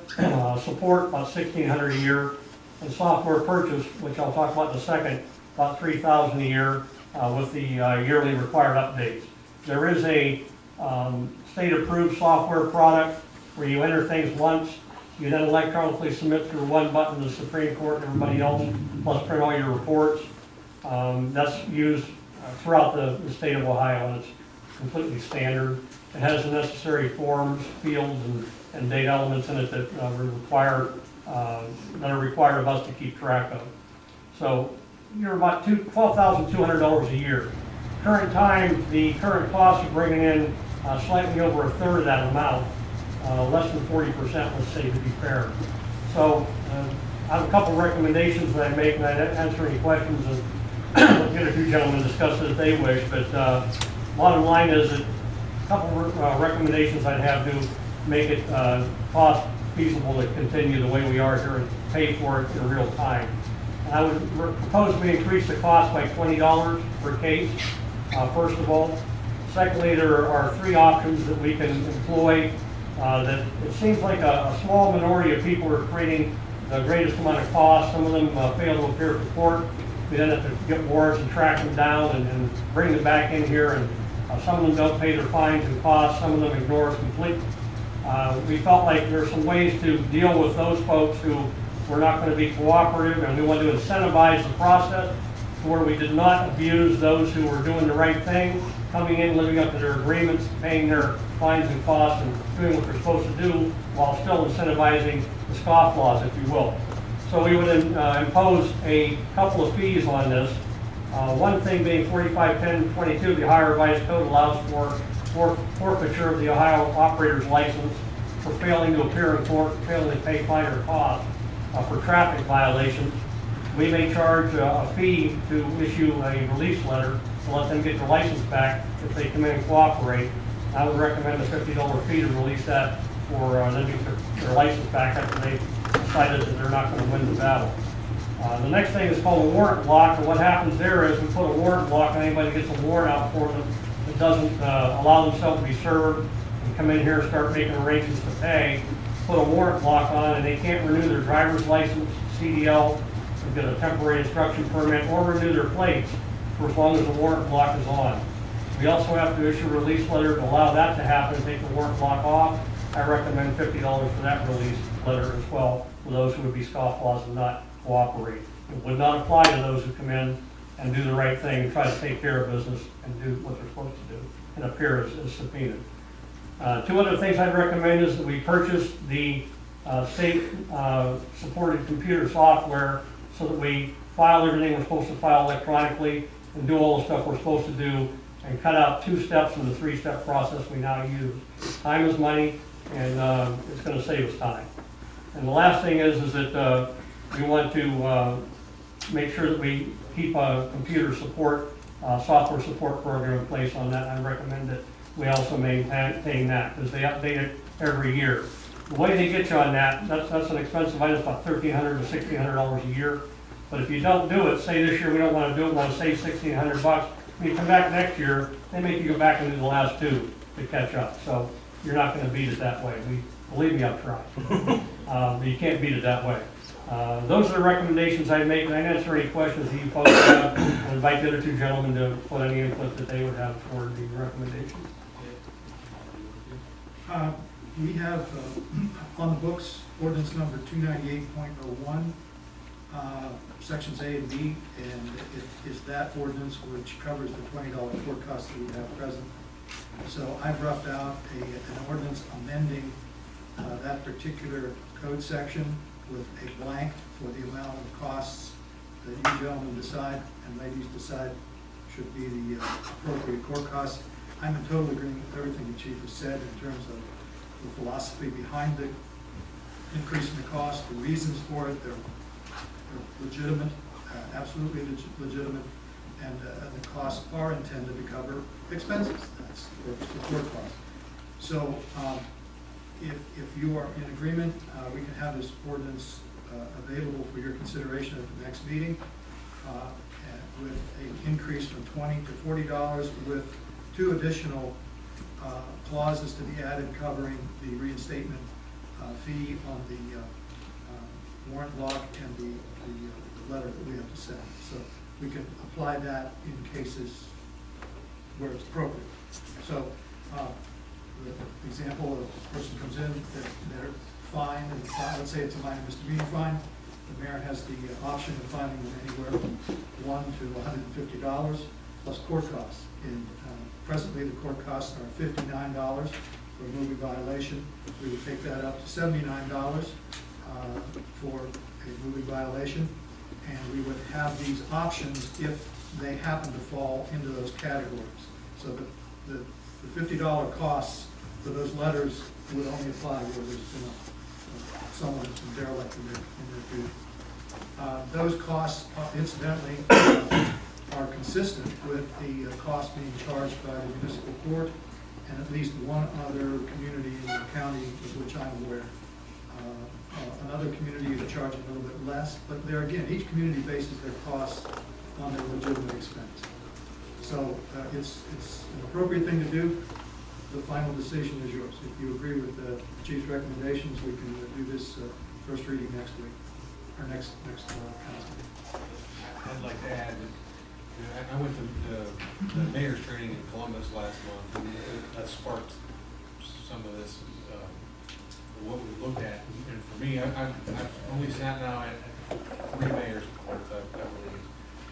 support, about $1,600 a year. And software purchase, which I'll talk about in a second, about $3,000 a year with the yearly required updates. There is a state-approved software product where you enter things once, you then electronically submit through one button to the Supreme Court and everybody else, plus print all your reports. That's used throughout the state of Ohio, and it's completely standard. It has the necessary forms, fields, and data elements in it that are required of us to keep track of. So you're about $12,200 a year. Current time, the current cost of bringing in slightly over a third of that amount. Less than 40%, let's say, to be fair. So I have a couple recommendations that I make, and I'd answer any questions, and get a few gentlemen discuss it if they wish. But bottom line is that a couple recommendations I'd have to make it cost feasible to continue the way we are here and pay for it in real time. And I would propose we increase the cost by $20 per case, first of all. Secondly, there are 3 options that we can employ. That it seems like a small minority of people are creating the greatest amount of cost. Some of them fail to appear for court. We then have to get warrants and track them down and bring them back in here. And some of them don't pay their fines and costs. Some of them ignore us completely. We felt like there are some ways to deal with those folks who were not going to be cooperative, and we wanted to incentivize the process to where we did not abuse those who were doing the right thing, coming in, living up to their agreements, paying their fines and costs, and doing what they're supposed to do, while still incentivizing the scofflaws, if you will. So we would impose a couple of fees on this. One thing being 451022, the Ohio Revised Code allows for forfeiture of the Ohio operator's license for failing to appear in court, failing to pay fine or cost for traffic violations. We may charge a fee to issue a release letter to let them get their license back if they come in and cooperate. I would recommend a $50 fee to release that for them to get their license back after they decided that they're not going to win the battle. The next thing is called a warrant block, and what happens there is we put a warrant block on anybody that gets a warrant out for them that doesn't allow themselves to be served and come in here and start making arrangements to pay. put a warrant lock on and they can't renew their driver's license, CDL, or get a temporary instruction permit, or renew their plates for as long as the warrant block is on. We also have to issue a release letter to allow that to happen, take the warrant block off. I recommend $50 for that release letter as well, for those who would be scofflaws and not cooperate. It would not apply to those who come in and do the right thing, try to take care of business and do what they're supposed to do, and appear as subpoenaed. Two other things I'd recommend is that we purchase the state supported computer software so that we file everything we're supposed to file electronically and do all the stuff we're supposed to do, and cut out 2 steps from the 3-step process we now use. Time is money, and it's going to save us time. And the last thing is that we want to make sure that we keep a computer support, software support program in place on that. I recommend that we also maintain that, because they update it every year. The way they get you on that, that's an expensive item, it's about $1,300 to $1,600 a year. But if you don't do it, say this year we don't want to do it, we want to save $1,600, when you come back next year, they make you go back and do the last 2 to catch up. So you're not going to beat it that way. Believe me, I've tried. But you can't beat it that way. Those are the recommendations I make. And I answer any questions that you folks have. I invite the other 2 gentlemen to put any input that they would have for the recommendations. We have on the books ordinance number 298.01, sections A and B, and it is that ordinance which covers the $20 court cost that we have present. So I've roughed out an ordinance amending that particular code section with a blank for the amount of costs that you gentlemen decide and ladies decide should be the appropriate court costs. I'm in total agreement with everything the chief has said in terms of the philosophy behind the increase in the cost, the reasons for it. They're legitimate, absolutely legitimate, and the costs are intended to cover expenses. That's the purpose of the court cost. So if you are in agreement, we can have this ordinance available for your consideration at the next meeting with an increase from $20 to $40 with 2 additional clauses to be added covering the reinstatement fee on the warrant lock and the letter that we have to send. So we can apply that in cases where it's appropriate. So the example, a person comes in, they're fined, and let's say it's a minor misdemeanor fine. The mayor has the option of fining them anywhere from $1 to $150 plus court costs. And presently, the court costs are $59 for a moving violation. We would take that up to $79 for a moving violation, and we would have these options if they happen to fall into those categories. So the $50 costs for those letters would only apply where there's been someone that's been derelict in their duty. Those costs, incidentally, are consistent with the cost being charged by the municipal court and at least one other community in the county of which I'm aware. Another community is charging a little bit less, but there again, each community bases their costs on their legitimate expense. So it's an appropriate thing to do. The final decision is yours. If you agree with the chief's recommendations, we can do this first reading next week, or next council meeting. I'd like to add that I went to the mayor's training in Columbus last month, and that sparked some of this, what we looked at. And for me, I've only sat now at 3 mayor's courts, I believe,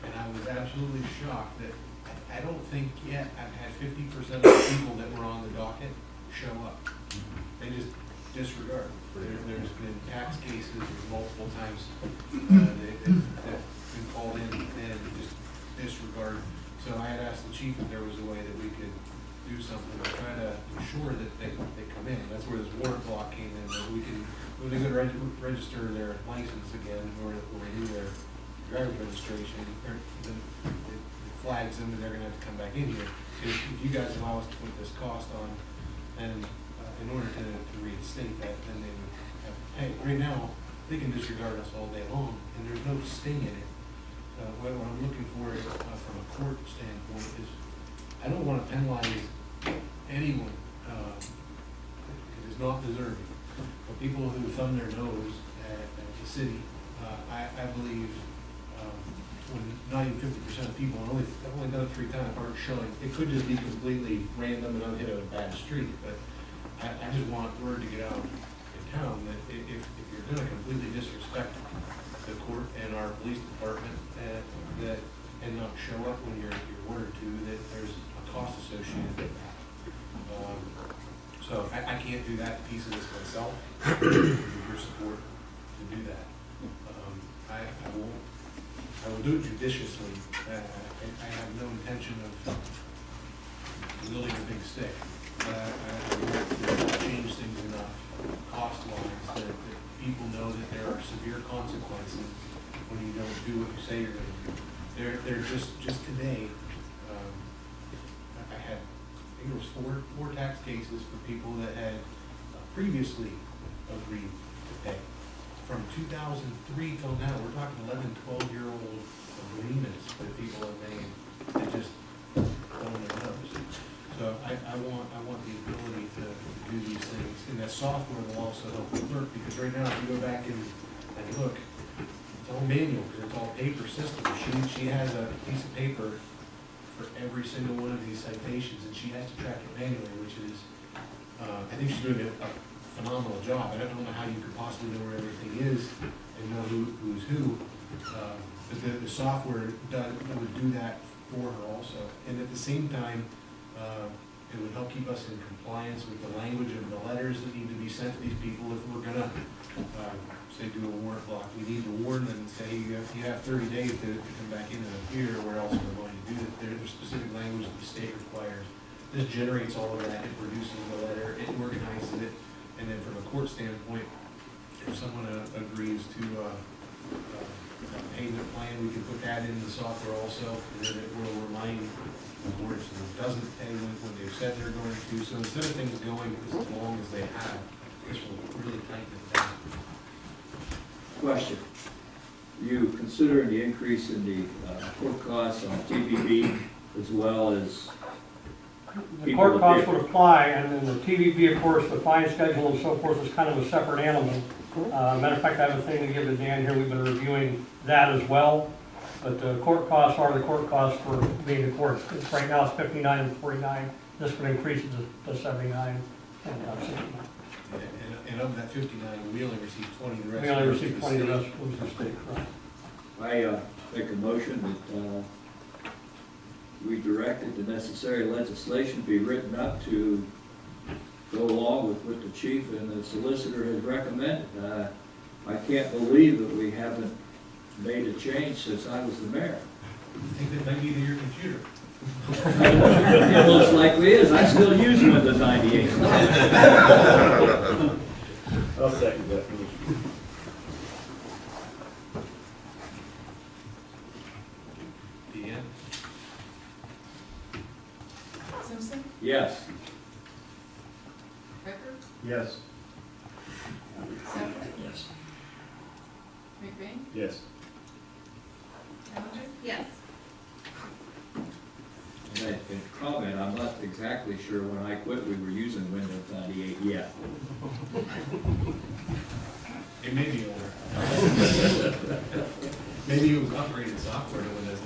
and I was absolutely shocked that I don't think yet I've had 50% of the people that were on the docket show up. They just disregard. There's been tax cases multiple times they've been called in and just disregard. So I had asked the chief if there was a way that we could do something to try to ensure that they come in. That's where this warrant block came in, that we can, when they go to register their license again or renew their driver's registration, it flags them and they're gonna have to come back in here. If you guys allow us to put this cost on, and in order to reinstate that, then they would have to pay. Right now, they can disregard us all day long, and there's no sting in it. What I'm looking for from a court standpoint is, I don't want to penalize anyone that is not deserving. But people who thumb their nose at the city, I believe, when not even 50% of people, and I've only done it 3 times, aren't showing, it could just be completely random and unhit a bad street, but I just want word to get out in town that if you're gonna completely disrespect the court and our police department, and not show up when you're ordered to, that there's a cost associated with that. So I can't do that piece of this myself, with your support to do that. I will do it judiciously. I have no intention of wielding a big stick. I want to change things enough, cost-wise, that people know that there are severe consequences when you don't do what you say you're gonna do. They're just today, I had, I think it was four tax cases for people that had previously agreed to pay. From 2003 till now, we're talking 11, 12-year-old agreements that people have made that just don't know. So I want the ability to do these things, and that software will also help the clerk, because right now, if you go back and look, it's all manual, because it's all paper system. She has a piece of paper for every single one of these citations, and she has to track it manually, which is, I think she's doing a phenomenal job. I don't know how you could possibly know where everything is and know who's who, but the software would do that for her also. And at the same time, it would help keep us in compliance with the language of the letters that need to be sent to these people. If we're gonna, say, do a warrant block, we need to warn them and say, you have 30 days to come back in and appear, or else we're going to do that. There's specific language that the state requires. This generates all of that, it produces the letter, it organizes it, and then from a court standpoint, if someone agrees to a payment plan, we can put that in the software also, and then it will remind the board if it doesn't pay when they've said they're going to. So instead of things going as long as they have, this will really tighten it down. Question. You considering the increase in the court costs on TVB as well as The court costs would apply, and then the TVB, of course, the fine schedule and so forth is kind of a separate animal. Matter of fact, I have a thing to give to Dan here, we've been reviewing that as well. But the court costs are the court costs for being the courts. Right now it's 59 and 49, this would increase it to 79 and 69. And of that 59, we only received 20, the rest. We only received 20, the rest was the state, correct? I make a motion that we directed the necessary legislation be written up to go along with what the chief and the solicitor has recommended. I can't believe that we haven't made a change since I was the mayor. I think that might be to your computer. It most likely is. I still use Windows 98. I'll second that. Deanne? Simpson? Yes. Becker? Yes. Seffer? Yes. McBain? Yes. Callender? Yes. And in comment, I'm not exactly sure when I quit we were using Windows 98 yet. It may be older. Maybe it was upgraded software to Windows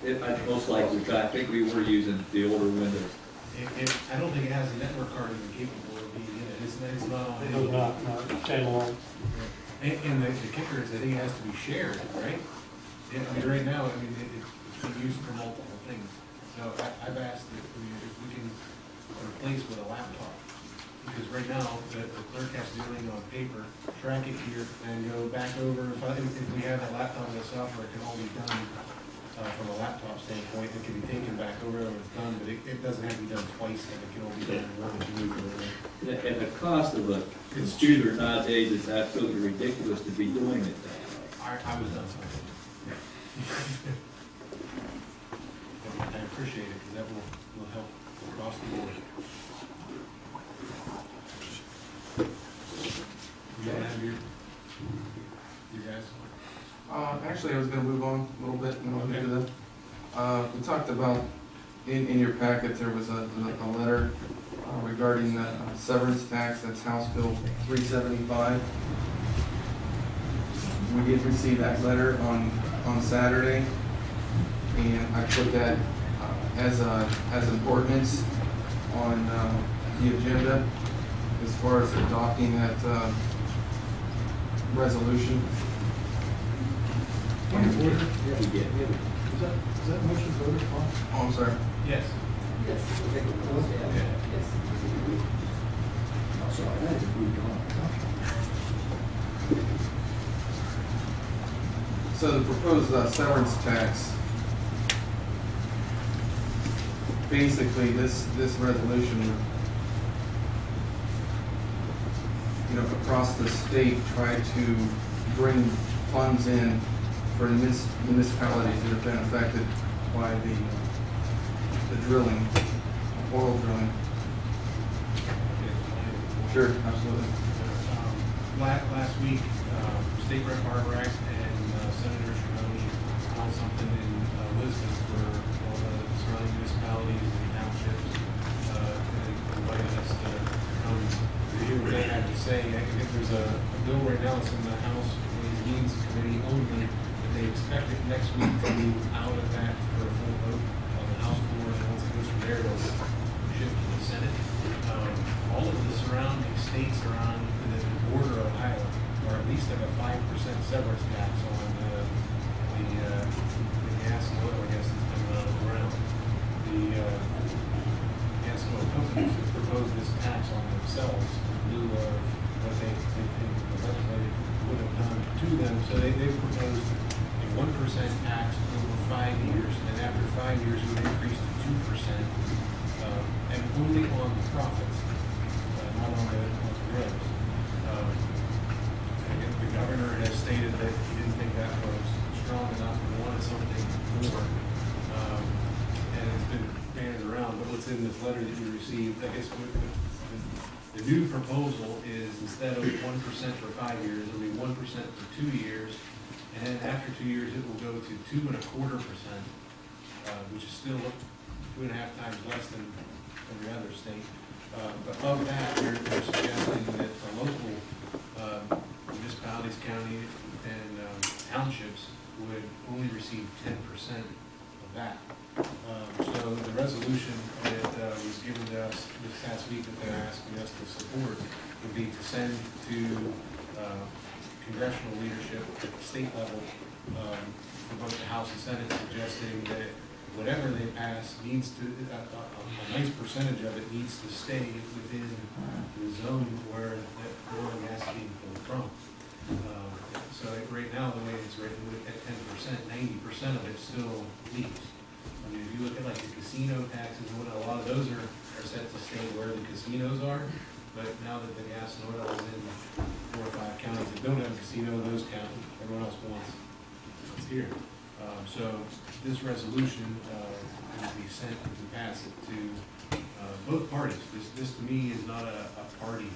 98. Most likely, I think we were using the older Windows. I don't think it has a network card even capable of being in it. It's not on It any. does not, standalone. And the kicker is that it has to be shared, right? I mean, right now, it's being used for multiple things. So I've asked if we can replace with a laptop. Because right now, the clerk has to do everything on paper, track it here, and go back over. If we have a laptop and the software, it can all be done from a laptop standpoint. It can be taken back over when it's done, but it doesn't have to be done twice, and it can only be done once a week. And the cost of a computer nowadays is absolutely ridiculous to be doing it that way. I was done something. I appreciate it, because that will help across the board. You guys have you guys? Actually, I was gonna move on a little bit and move into the, we talked about, in your packet, there was a letter regarding the severance tax, that's House Bill 375. We did receive that letter on Saturday, and I put that as an ordinance on the agenda as far as adopting that resolution. Point of order. Is that motion voted on? Oh, I'm sorry. Yes. Yes. So the proposed severance tax, basically this resolution would, across the state, try to bring funds in for municipalities that have been affected by the drilling, oil drilling. Sure, absolutely. Last week, State Rep. Barbarack and Senator Shimoni filed something in Lisbon for all the surrounding municipalities and townships, and invited us to come to hear what they had to say. I think there's a bill right now that's in the House Ways and Means Committee only, but they expect it next week to move out of that for a full vote on the House floor, and once it goes from there, it'll shift to the Senate. All of the surrounding states around the border of Ohio are at least have a 5% severance tax on the gas and oil, I guess, that's coming out of the ground. The gas and oil companies have proposed this tax on themselves in lieu of what they think the legislature would have done to them. So they've proposed a 1% tax over 5 years, and after 5 years it would increase to 2%, and only on the profits, not on the gross. And the governor has stated that he didn't think that was strong enough and wanted something more. And it's been bandied around, but what's in this letter that you received, I guess the new proposal is instead of 1% for 5 years, it'll be 1% for 2 years. And then after 2 years, it will go to 2.25%, which is still 2.5 times less than every other state. But of that, they're suggesting that the local municipalities, county, and townships would only receive 10% of that. So the resolution that was given to us this past week that they're asking us to support would be to send to congressional leadership at the state level for both the House and Senate, suggesting that whatever they pass needs to, a nice percentage of it needs to stay within the zone where that oil and gas is being pulled from. So right now, the way it's written, at 10%, 90% of it still leaves. I mean, if you look at like the casino taxes, a lot of those are set to stay where the casinos are. But now that the gas and oil is in 4 or 5 counties that don't have a casino, those count. Everyone else wants it's here. So this resolution will be sent to pass it to both parties. This to me is not a party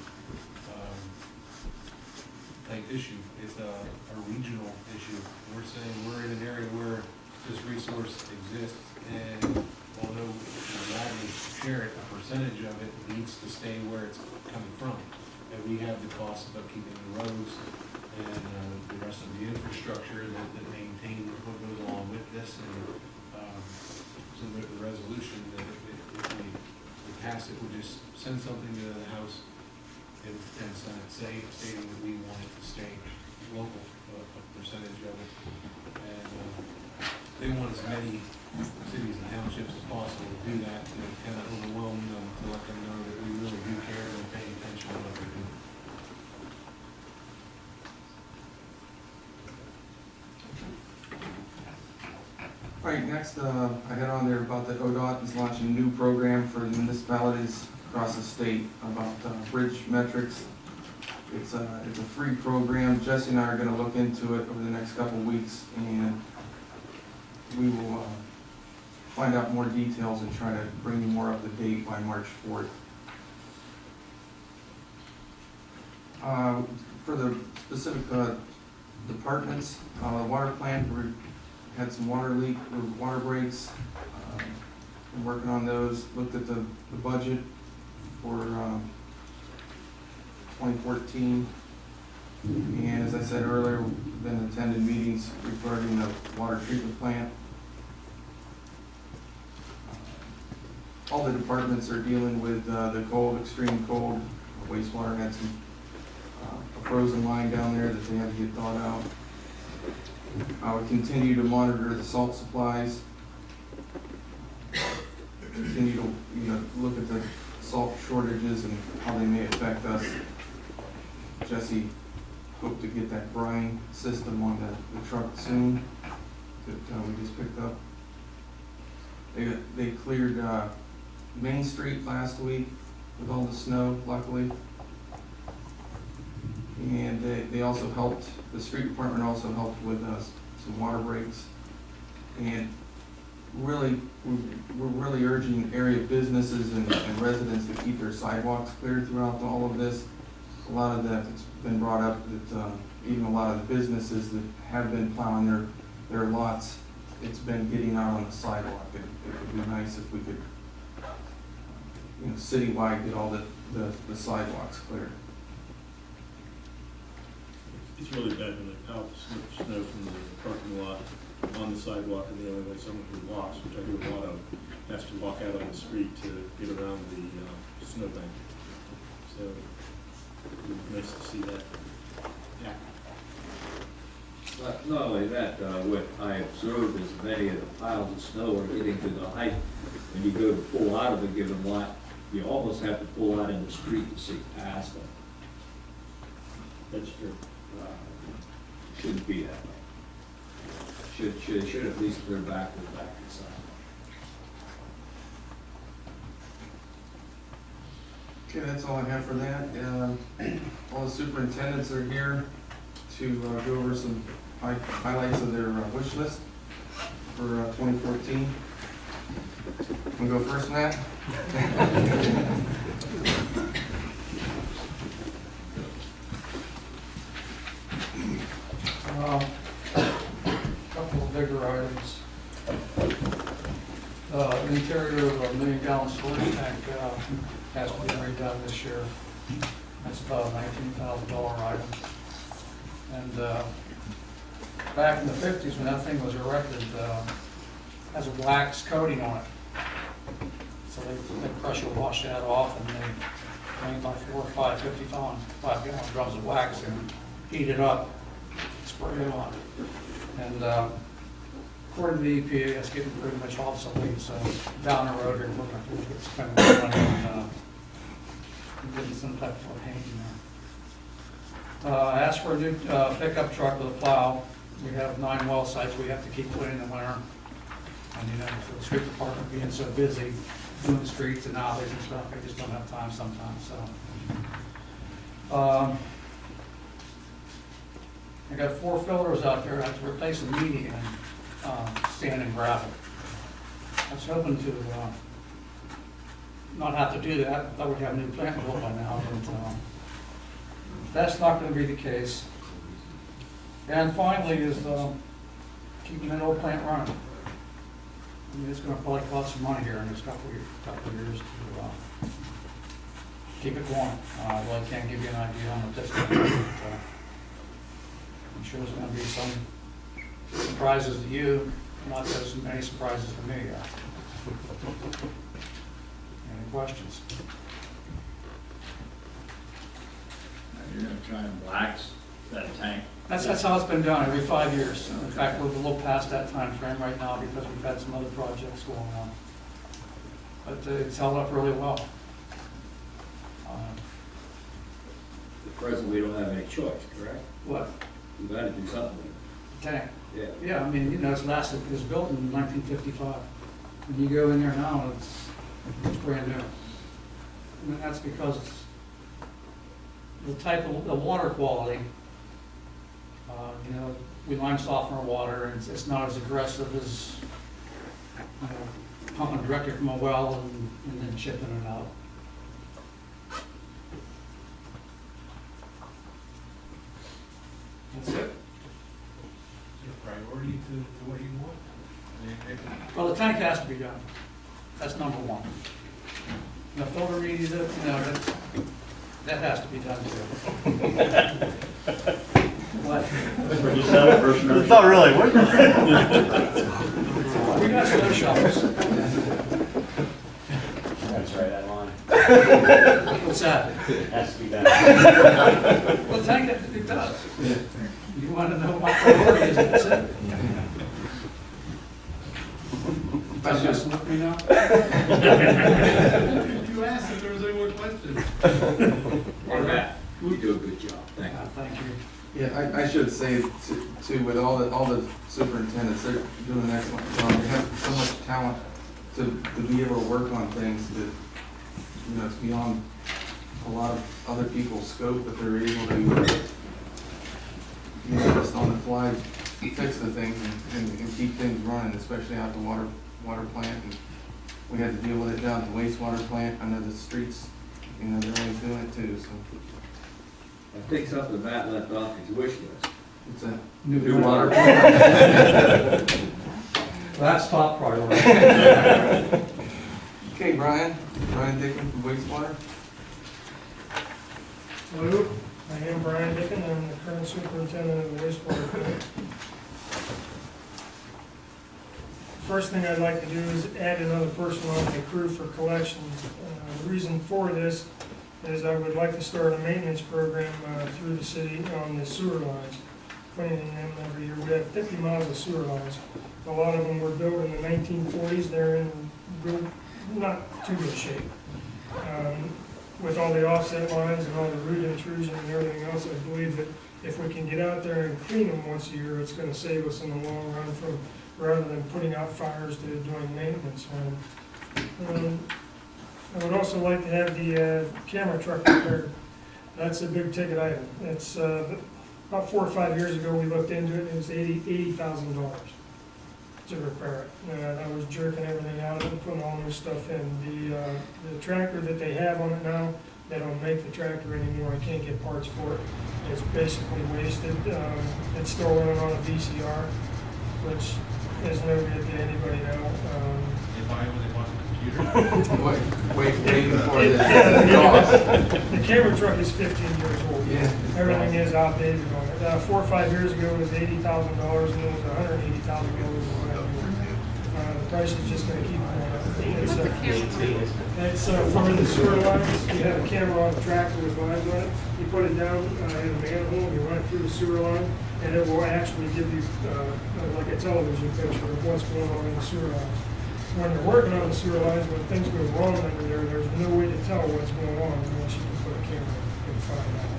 type issue. It's a regional issue. We're saying we're in an area where this resource exists, and although we gladly share it, a percentage of it needs to stay where it's coming from. And we have the cost of upkeeping the roads and the rest of the infrastructure that maintain what goes along with this. And so the resolution that if we pass it, we'll just send something to the House and Senate stating that we want it to stay local, a percentage of it. And they want as many cities and townships as possible to do that, to kind of overwhelm them, to let them know that we really do care and pay attention to what they're doing. All right, next, I had on there about that ODOT is launching a new program for the municipalities across the state about bridge metrics. It's a free program. Jesse and I are gonna look into it over the next couple of weeks, and we will find out more details and try to bring you more up to date by March 4th. For the specific departments, the water plant, we had some water leak or water breaks. Been working on those, looked at the budget. for 2014. And as I said earlier, we've been attending meetings regarding the water treatment plant. All the departments are dealing with the cold, extreme cold. Wastewater had some a frozen line down there that they had to get thawed out. I would continue to monitor the salt supplies. Continue to look at the salt shortages and how they may affect us. Jesse hoped to get that brine system on the truck soon that we just picked up. They cleared Main Street last week with all the snow, luckily. And they also helped, the street department also helped with some water breaks. And really, we're really urging area businesses and residents to keep their sidewalks cleared throughout all of this. A lot of that, it's been brought up that even a lot of the businesses that have been plowing their lots, it's been getting out on the sidewalk. It would be nice if we could, citywide get all the sidewalks cleared. It's really bad when they pile the snow from the parking lot on the sidewalk, and the only way someone who walks, which I do a lot of, has to walk out on the street to get around the snowbank. So it would be nice to see that. Yeah. But not only that, what I observed is many of the piles of snow are getting to the height. When you go to pull out of a given lot, you almost have to pull out in the street to see past them. That's true. Shouldn't be that way. Should at least clear back to the back of the side. Okay, that's all I have for that. All the superintendents are here to go over some highlights of their wish list for 2014. Want to go first, Matt? Couple of bigger items. Interior of a 1 million gallon storage tank has to be redone this year. That's about a $19,000 item. And back in the 50s when that thing was erected, has a wax coating on it. So they pressure wash that off and they bring about 4 or 5 50-gallon drums of wax and heat it up, spray it on. And according to the EPA, it's getting pretty much obsolete. So down the road, we're looking to spend more money on getting some type of paint in there. I asked for a new pickup truck with a plow. We have 9 well sites we have to keep cleaning in the winter. And for the street department being so busy doing the streets and alleys and stuff, they just don't have time sometimes. So I got 4 filters out there. I have to replace a median sand and gravel. I was hoping to not have to do that. I thought we'd have a new plant built by now, but that's not going to be the case. And finally is keeping that old plant running. I mean, it's going to probably cost some money here in the next couple of years to keep it going. I really can't give you an idea on what that's going to be. I'm sure there's going to be some surprises to you, not as many surprises to me. Any questions? You're gonna try and wax that tank? That's how it's been done every 5 years. In fact, we're a little past that time frame right now because we've had some other projects going on. But it's held up really well. At present, we don't have any choice, correct? What? We've got to do something with it. Tank. Yeah. Yeah, I mean, it was built in 1955. When you go in there now, it's brand new. And that's because the type of the water quality, we lime soften our water, and it's not as aggressive as pumping directly from a well and then shipping it out. That's it. Is there a priority to what you want? Well, the tank has to be done. That's number one. The photo reading, that has to be done too. What? It's not really, what? We got snow shovels. That's right, that line. What's that? Has to be done. Well, take it, it does. You want to know what priority is, that's it. I just, Look me now? You asked if there was any more questions. Or Matt, you do a good job, thank you. Thank you. yeah, I should say too, with all the superintendents, they're doing an excellent job. They have so much talent to be able to work on things that, you know, it's beyond a lot of other people's scope, but they're able to, you know, just on the fly, fix the things and keep things running, especially out the water plant. And we had to deal with it down at the wastewater plant. I know the streets, you know, they're always doing it too, so I think something Matt left off his wish list. it's a New water. That's top priority. Okay, Brian Dickman from wastewater. Hello, I am Brian Dickon, I'm the current superintendent of the wastewater plant. First thing I'd like to do is add another person on the crew for collections. The reason for this is I would like to start a maintenance program through the city on the sewer lines, cleaning them every year. We have 50 miles of sewer lines. A lot of them were built in the 1940s. They're in good, not too good shape. With all the offset lines and all the root intrusion and everything else, I believe that if we can get out there and clean them once a year, it's going to save us in the long run from rather than putting out fires to doing maintenance on them. I would also like to have the camera truck repaired. That's a big ticket item. It's about 4 or 5 years ago we looked into it. It was $80,000 to repair it. I was jerking everything out of it, putting all new stuff in. The tractor that they have on it now, they don't make the tractor anymore. I can't get parts for it. It's basically wasted. It's still running on a VCR, which is no good to anybody now. They buy it when they bought the computer. Waiting for this. The camera truck is 15 years old. Yeah. Everything is outdated on it. 4 or 5 years ago it was $80,000 and it was $180,000. The price is just going to keep going up. It's for the sewer lines. You have a camera on the tractor with lines on it. You put it down in a manhole and you run it through the sewer line, and it will actually give you like a television picture of what's going on in the sewer lines. When you're working on the sewer lines, when things go wrong under there, there's no way to tell what's going on unless you can put a camera and find out.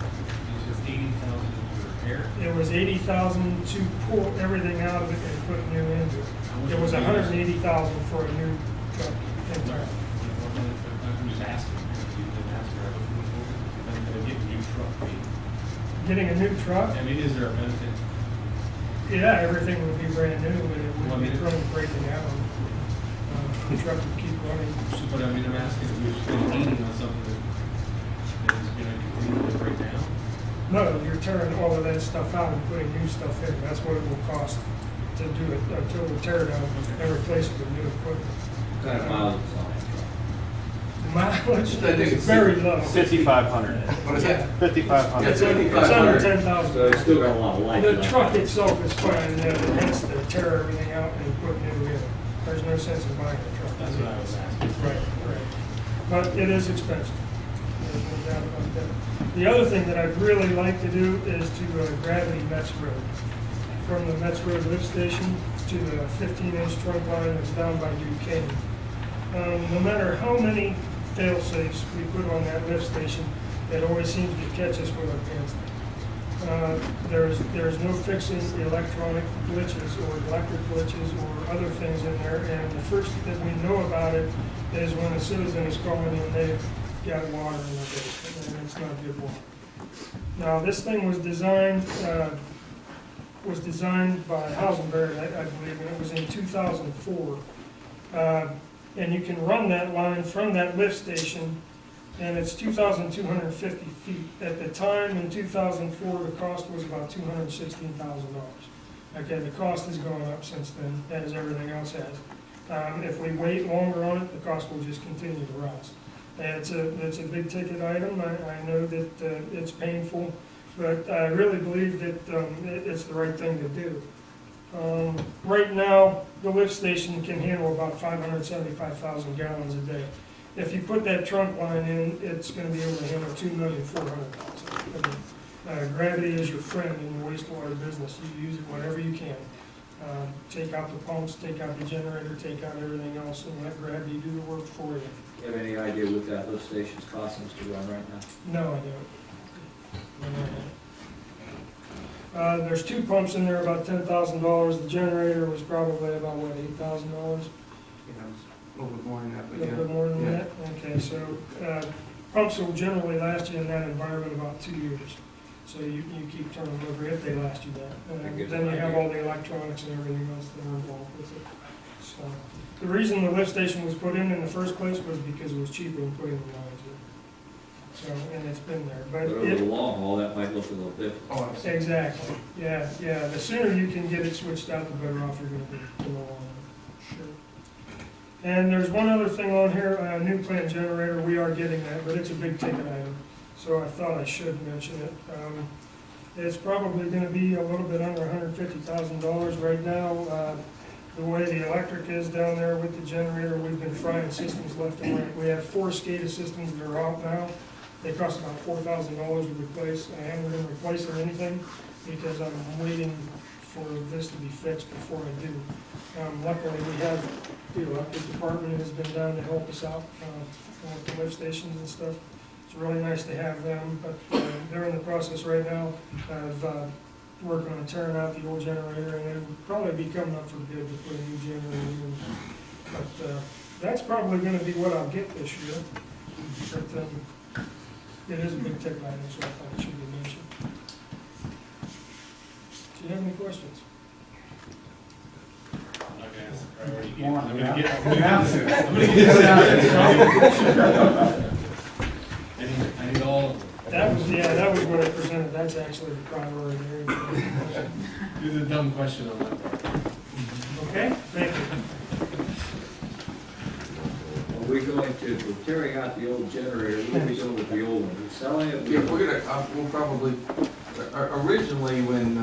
It's just $80,000 to repair. It was $80,000 to pull everything out of it and put new into it. It was $180,000 for a new truck. I'm just asking. You didn't ask her. I'm gonna get a new truck. Getting a new truck, I mean, is there a benefit? yeah, everything would be brand new, but it Well, I would mean, be prone to breaking down. The truck would keep running. So, but I mean, I'm asking if you're spending 80 on something that is gonna continue to break down? No, you're tearing all of that stuff out and putting new stuff in. That's what it will cost to do it, until we tear it down and replace it with new equipment. What kind of mileage is on that truck? The mileage I think is it's very low. 5,500. What is that? 5,500. It's under 10,000. So it's still got a lot of life. The left. truck itself is fine, hence to tear everything out and put new in. There's no sense in buying a truck. That's what I was asking. Right, right. But it is expensive. There's no doubt about that. The other thing that I'd really like to do is to gravity Metz Road. From the Metz Road lift station to the 15-inch trunk line that's down by Duquesne. No matter how many fail-safes we put on that lift station, it always seems to catch us with our pants down. There's no fixing electronic glitches or electric glitches or other things in there, and the first that we know about it is when a citizen is calling and they've got water in their basement, and it's not good water. Now, this thing was designed by Hausenberg, I believe, and it was in 2004. And you can run that line from that lift station, and it's 2,250 feet. At the time, in 2004, the cost was about $216,000. Okay, the cost has gone up since then, as everything else has. If we wait longer on it, the cost will just continue to rise. It's a big ticket item. I know that it's painful, but I really believe that it's the right thing to do. Right now, the lift station can handle about 575,000 gallons a day. If you put that trunk line in, it's going to be able to handle 2,400,000. Gravity is your friend in the wastewater business. You use it whenever you can. Take out the pumps, take out the generator, take out everything else, and let gravity do the work for you. Do you have any idea what that lift station's costing us to run right now? No, I don't. There's two pumps in there, about $10,000. The generator was probably about, what, $8,000? Yeah, it was a little bit more than that, A but little yeah. bit more than Yeah. that? Okay, so pumps will generally last you in that environment about 2 years. So you keep turning them over if they last you that. That gives Then an you have idea. all the electronics and everything else that are involved with it. So the reason the lift station was put in the first place was because it was cheaper than putting the lines in. So, and it's been there, But over the long haul, that might look a little different. Oh, I see. Exactly, yeah. The sooner you can get it switched out, the better off you're gonna be in the long run. Sure. And there's one other thing on here, a new plant generator, we are getting that, but it's a big ticket item, so I thought I should mention it. It's probably gonna be a little bit under $150,000 right now. The way the electric is down there with the generator, we've been frying systems left and right. We have 4 SCADA systems that are out now. They cost about $4,000 to replace. I haven't been replacing anything because I'm waiting for this to be fixed before I do. Luckily, we have, the electric department has been down to help us out with the lift stations and stuff. It's really nice to have them, but they're in the process right now of working on tearing out the old generator, and it'll probably be coming up for bid to put a new generator in. But that's probably gonna be what I'll get this year. But it is a big ticket item, so I thought it should be mentioned. Do you have any questions? I'm not gonna ask the priority. Come on, I'm yeah. gonna get I need all of them. That was what I presented, that's actually the priority area. Do the dumb question on that part. Okay, thank you. Are we going to, we're tearing out the old generator, what are we doing with the old one? We're selling it? Yeah, we're gonna, we'll probably, originally, when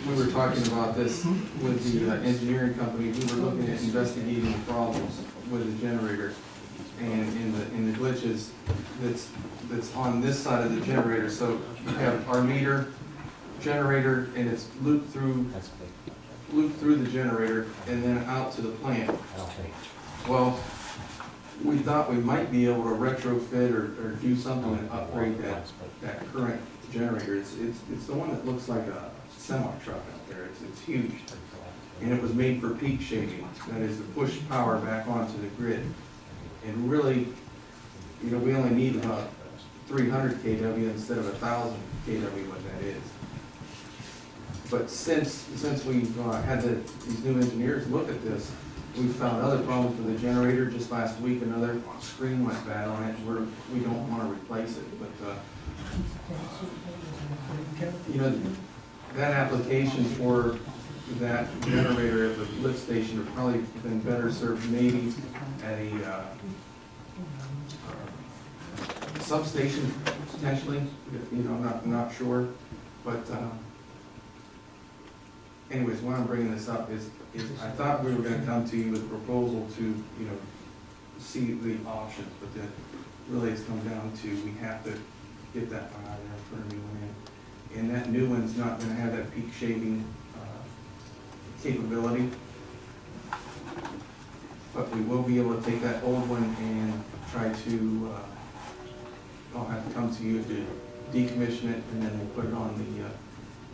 we were talking about this with the engineering company, we were looking at investigating the problems with the generator and in the glitches that's on this side of the generator. So you have our meter, generator, and it's looped through the generator and then out to the plant. Well, we thought we might be able to retrofit or do something and upgrade that current generator. It's the one that looks like a semi-truck out there. It's huge. And it was made for peak shaving. That is to push power back onto the grid. And really, you know, we only need about 300 kW instead of 1,000 kW, what that is. But since we've had these new engineers look at this, we've found other problems with the generator. Just last week, another screen went bad on it. We don't want to replace it, but you know, that application for that generator at the lift station would probably been better served maybe at a substation potentially. You know, I'm not sure, but anyways, why I'm bringing this up is I thought we were going to come to you with a proposal to, you know, see the options, but then really it's come down to we have to get that one out of there for a new one in. And that new one's not going to have that peak shaving capability, but we will be able to take that old one and try to, I'll have to come to you to decommission it, and then we'll put it on the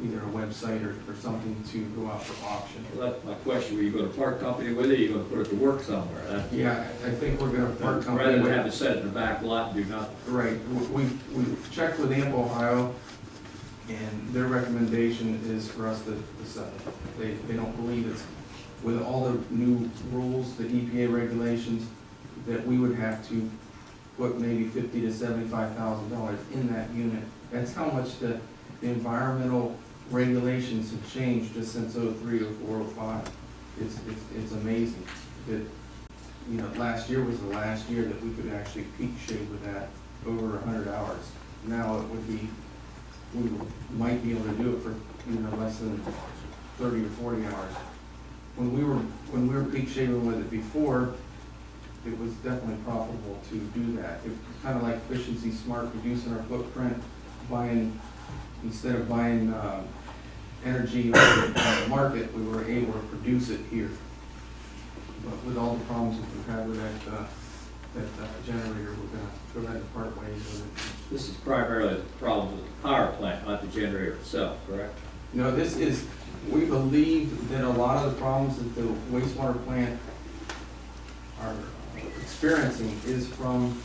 either a website or something to go out for auction. Well, that's my question, were you gonna part company with it, or you gonna put it to work somewhere? Yeah, I think we're gonna part company Rather with than it. have it set in the back lot and do nothing. Right, we've checked with Amp Ohio, and their recommendation is for us to sell it. They don't believe it's, with all the new rules, the EPA regulations, that we would have to put maybe $50,000 to $75,000 in that unit. That's how much the environmental regulations have changed just since '03, '04, '05. It's amazing that you know, last year was the last year that we could actually peak shade with that over 100 hours. Now it would be, might be able to do it for, you know, less than 30 or 40 hours. When we were peak shaving with it before, it was definitely profitable to do that. It was kind of like efficiency smart, reducing our footprint, instead of buying energy on the market, we were able to produce it here. But with all the problems that we've had with that generator, we're gonna go ahead and part ways with it. This is primarily the problem with the power plant, not the generator itself, correct? No, we believe that a lot of the problems that the wastewater plant are experiencing is from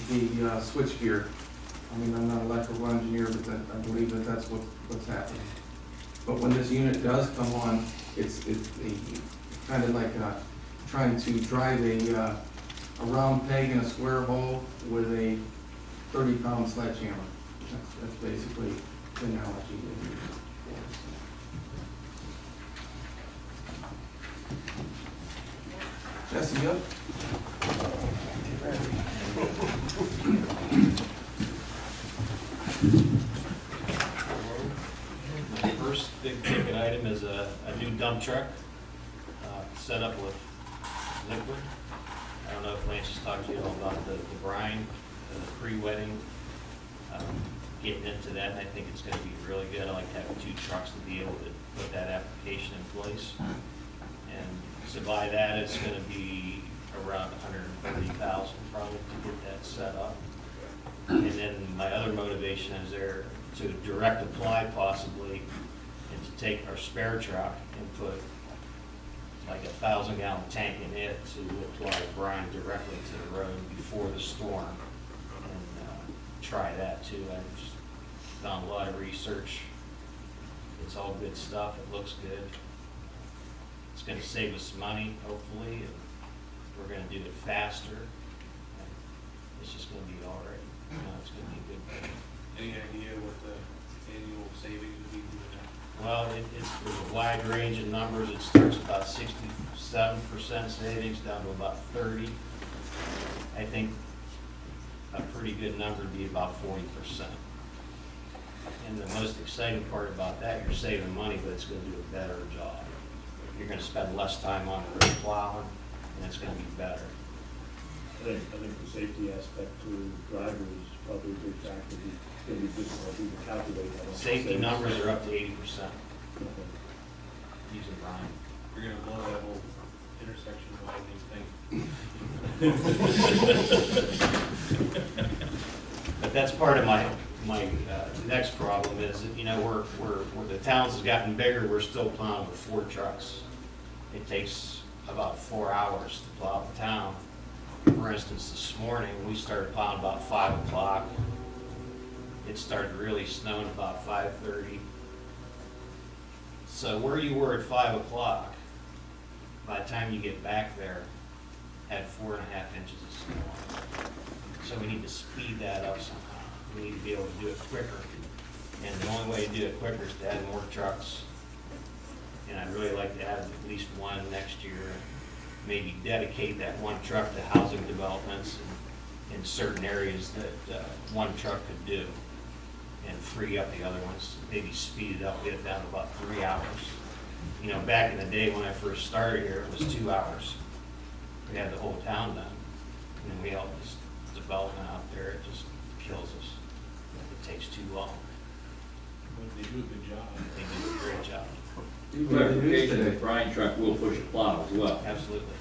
the switchgear. I mean, I'm not an electrical engineer, but I believe that that's what's happening. But when this unit does come on, it's kind of like trying to drive a round peg in a square hole with a 30-pound sledgehammer. That's basically the analogy they use. Jesse, up? My first big ticket item is a new dump truck, set up with liquid. I don't know if Lance has talked to you all about the brine, pre-wetting, getting into that, and I think it's gonna be really good. I like to have 2 trucks to be able to put that application in place. And to buy that, it's gonna be around $130,000 probably to get that set up. And then my other motivation is there to direct apply possibly, and to take our spare truck and put like a 1,000-gallon tank in it to apply brine directly to the road before the storm, and try that too. I've done a lot of research. It's all good stuff. It looks good. It's going to save us money, hopefully, and we're going to do it faster. And it's just going to be all right. You know, it's going to be a good thing. Any idea what the annual savings would be doing that? Well, there's a wide range of numbers. It starts about 67% savings down to about 30. I think a pretty good number would be about 40%. And the most exciting part about that, you're saving money, but it's going to do a better job. You're going to spend less time on the road plowing, and it's going to be better. I think the safety aspect to drivers is probably a big factor. It's going to be difficult to calculate that. Safety numbers are up to 80% using brine. You're gonna blow that whole intersection with thing. But that's part of my next problem is that, you know, where the towns has gotten bigger, we're still plowing with 4 trucks. It takes about 4 hours to plow the town. For instance, this morning, we started plowing about 5 o'clock. It started really snowing about 5:30. So where you were at 5 o'clock, by the time you get back there, had 4.5 inches of snow on it. So we need to speed that up somehow. We need to be able to do it quicker. And the only way to do it quicker is to add more trucks. And I'd really like to add at least 1 next year. Maybe dedicate that 1 truck to housing developments in certain areas that 1 truck could do. And free up the other ones, maybe speed it up, get it down to about 3 hours. You know, back in the day when I first started here, it was 2 hours. We had the whole town done. And we all this development out there, it just kills us. It takes too long. But they do a good job. They do a great job. Clarification, the brine truck will push a plow as well. Absolutely.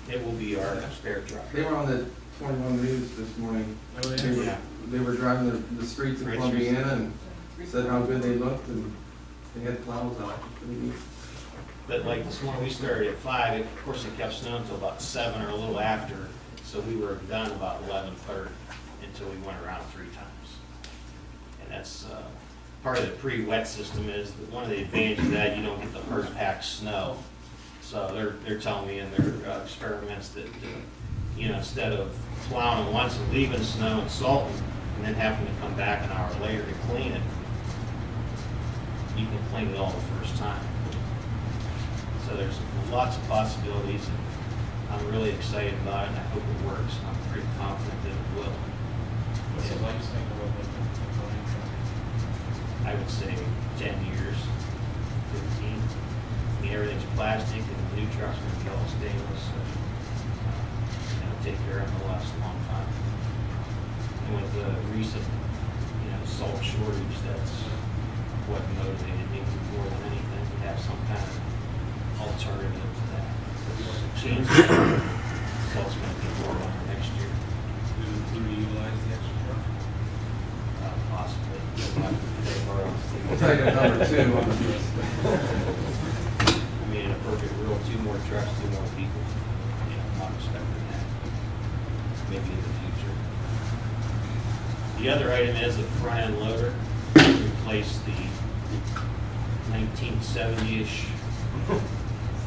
It will be our spare truck. They were on the 21 News this morning. They were driving the streets of Great Columbiana and said how good they looked, and they had plows out. Pretty neat. But like this morning, we started at 5, of course it kept snowing until about 7 or a little after, so we were done about 11:30 until we went around 3 times. And that's, part of the pre-wet system is that one of the advantages of that, you don't get the hard packed snow. So they're telling me in their experiments that, you know, instead of plowing once and leaving snow and salting, and then having to come back an hour later to clean it, you can clean it all the first time. So there's lots of possibilities. I'm really excited about it, and I hope it works, and I'm pretty confident that it will. What's the life cycle of a loading truck? I would say 10 years, 15. I mean, everything's plastic, and the new trucks are gonna be all stainless, so it'll take care of them, it'll last a long time. And with the recent, salt shortage, that's what motivated me more than anything, to have some kind of alternative to that. Change salt's gonna be more on next year. Do we utilize the extra truck? Possibly. We'll take a number 2 on the list. I mean, in a perfect world, 2 more trucks, 2 more people. I'm not expecting that. Maybe in the future. The other item is a front end loader. Replace the 1970-ish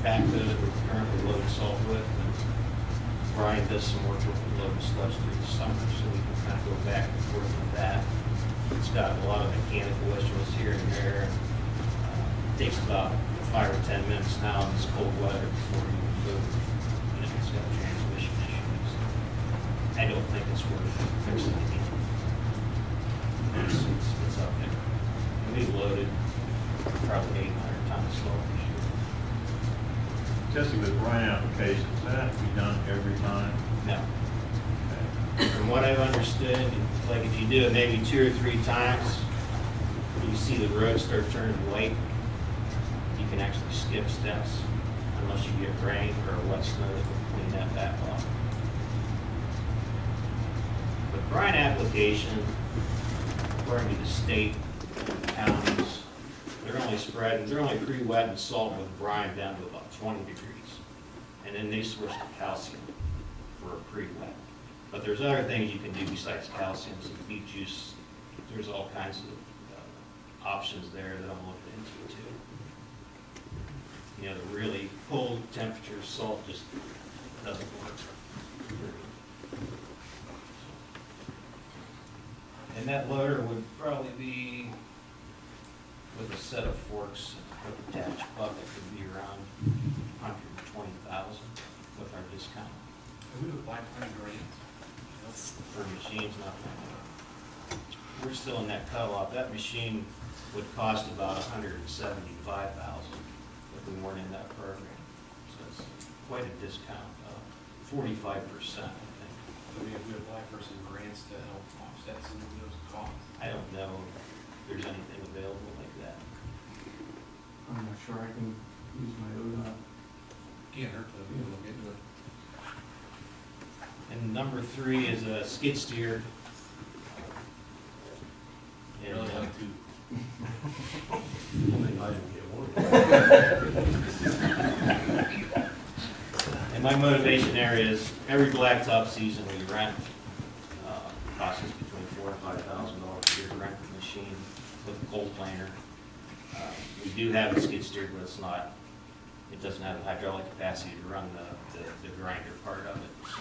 backhoe that we're currently loading salt with. And Brian does some work with loading sludge through the summer, so we can kind of go back and forth with that. It's got a lot of mechanical issues here and there. It takes about 5 or 10 minutes now in this cold weather before you move. It's got transmission issues. I don't think it's worth fixing it. It's up there. And we've loaded probably 800 tons of salt this year. Jesse, with brine applications, does that have to be done every time? No. From what I've understood, like if you do it maybe 2 or 3 times, you see the road start turning white, you can actually skip steps unless you get rain or a wet snow that will clean that back off. The brine application, according to the state counties, they're only pre-wet and salt with brine down to about 20 degrees. And then they switch to calcium for a pre-wet. But there's other things you can do besides calcium, some beet juice. There's all kinds of options there that I'm looking into too. The really cold temperature salt just doesn't work. And that loader would probably be, with a set of forks and a attached bucket, would be around $120,000 with our discount. Can we apply for a grant? For machines, not that. We're still in that cutoff. That machine would cost about $175,000 if we weren't in that program. So it's quite a discount, 45%, I think. So we have to apply for some grants to help offset some of those costs. I don't know if there's anything available like that. I'm not sure I can use my ODOT. Can't hurt to look into it. And number 3 is a skid steer. And, Really like to. And my motivation area is every blacktop season we rent, costs us between $4,000 and $5,000 a year to rent the machine with a cold planer. We do have a skid steer, but it doesn't have the hydraulic capacity to run the grinder part of it. So,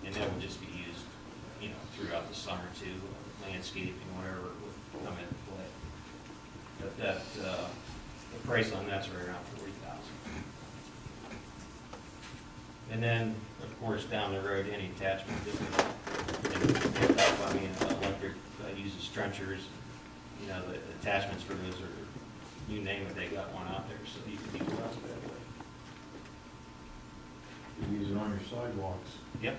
and that would just be used, throughout the summer too, landscaping, whatever would come into play. But the price on that's right around $40,000. And then, of course, down the road, any attachment that we pick up, electric uses trenchers. The attachments for those are, you name it, they got one out there, so you can utilize it that way. You use it on your sidewalks. Yep.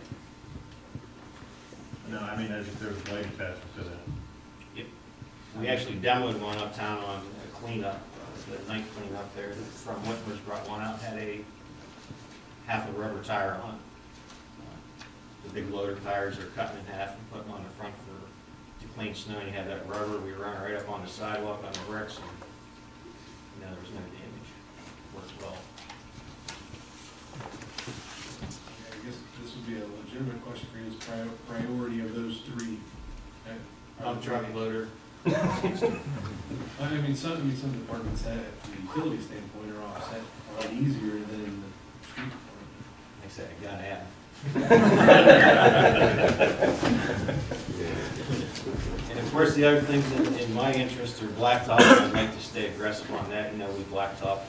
No, I mean, as if there's a blade attachment to that. Yep. We actually demoed one uptown on a cleanup, the night cleanup there, from Whitmer's brought one out, had a half a rubber tire on it. The big loader tires are cutting in half and putting them on the front to clean snow, and you have that rubber, we run right up on the sidewalk on the bricks, and there was no damage. Works well. I guess this would be a legitimate question for you, is priority of those 3. Dump truck, loader. I mean, some departments have, from a utility standpoint, are offset a lot easier than in the street department. Like I said, I gotta have. And of course, the other things in my interest are blacktop. I'd like to stay aggressive on that. We blacktop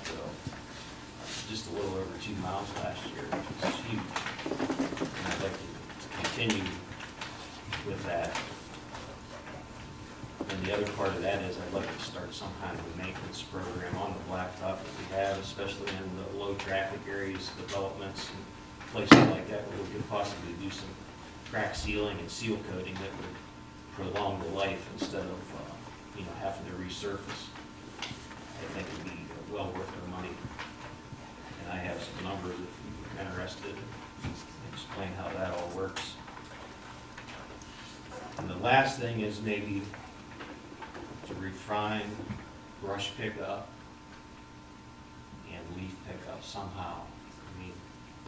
just a little over 2 miles last year, which is huge. And I'd like to continue with that. And the other part of that is I'd like to start some kind of a maintenance program on the blacktop that we have, especially in the low traffic areas, developments, and places like that where we could possibly do some crack sealing and seal coating that would prolong the life instead of, having to resurface. I think it'd be well worth our money. And I have some numbers if you're interested, explain how that all works. And the last thing is maybe to refine brush pickup and leaf pickup somehow. I mean,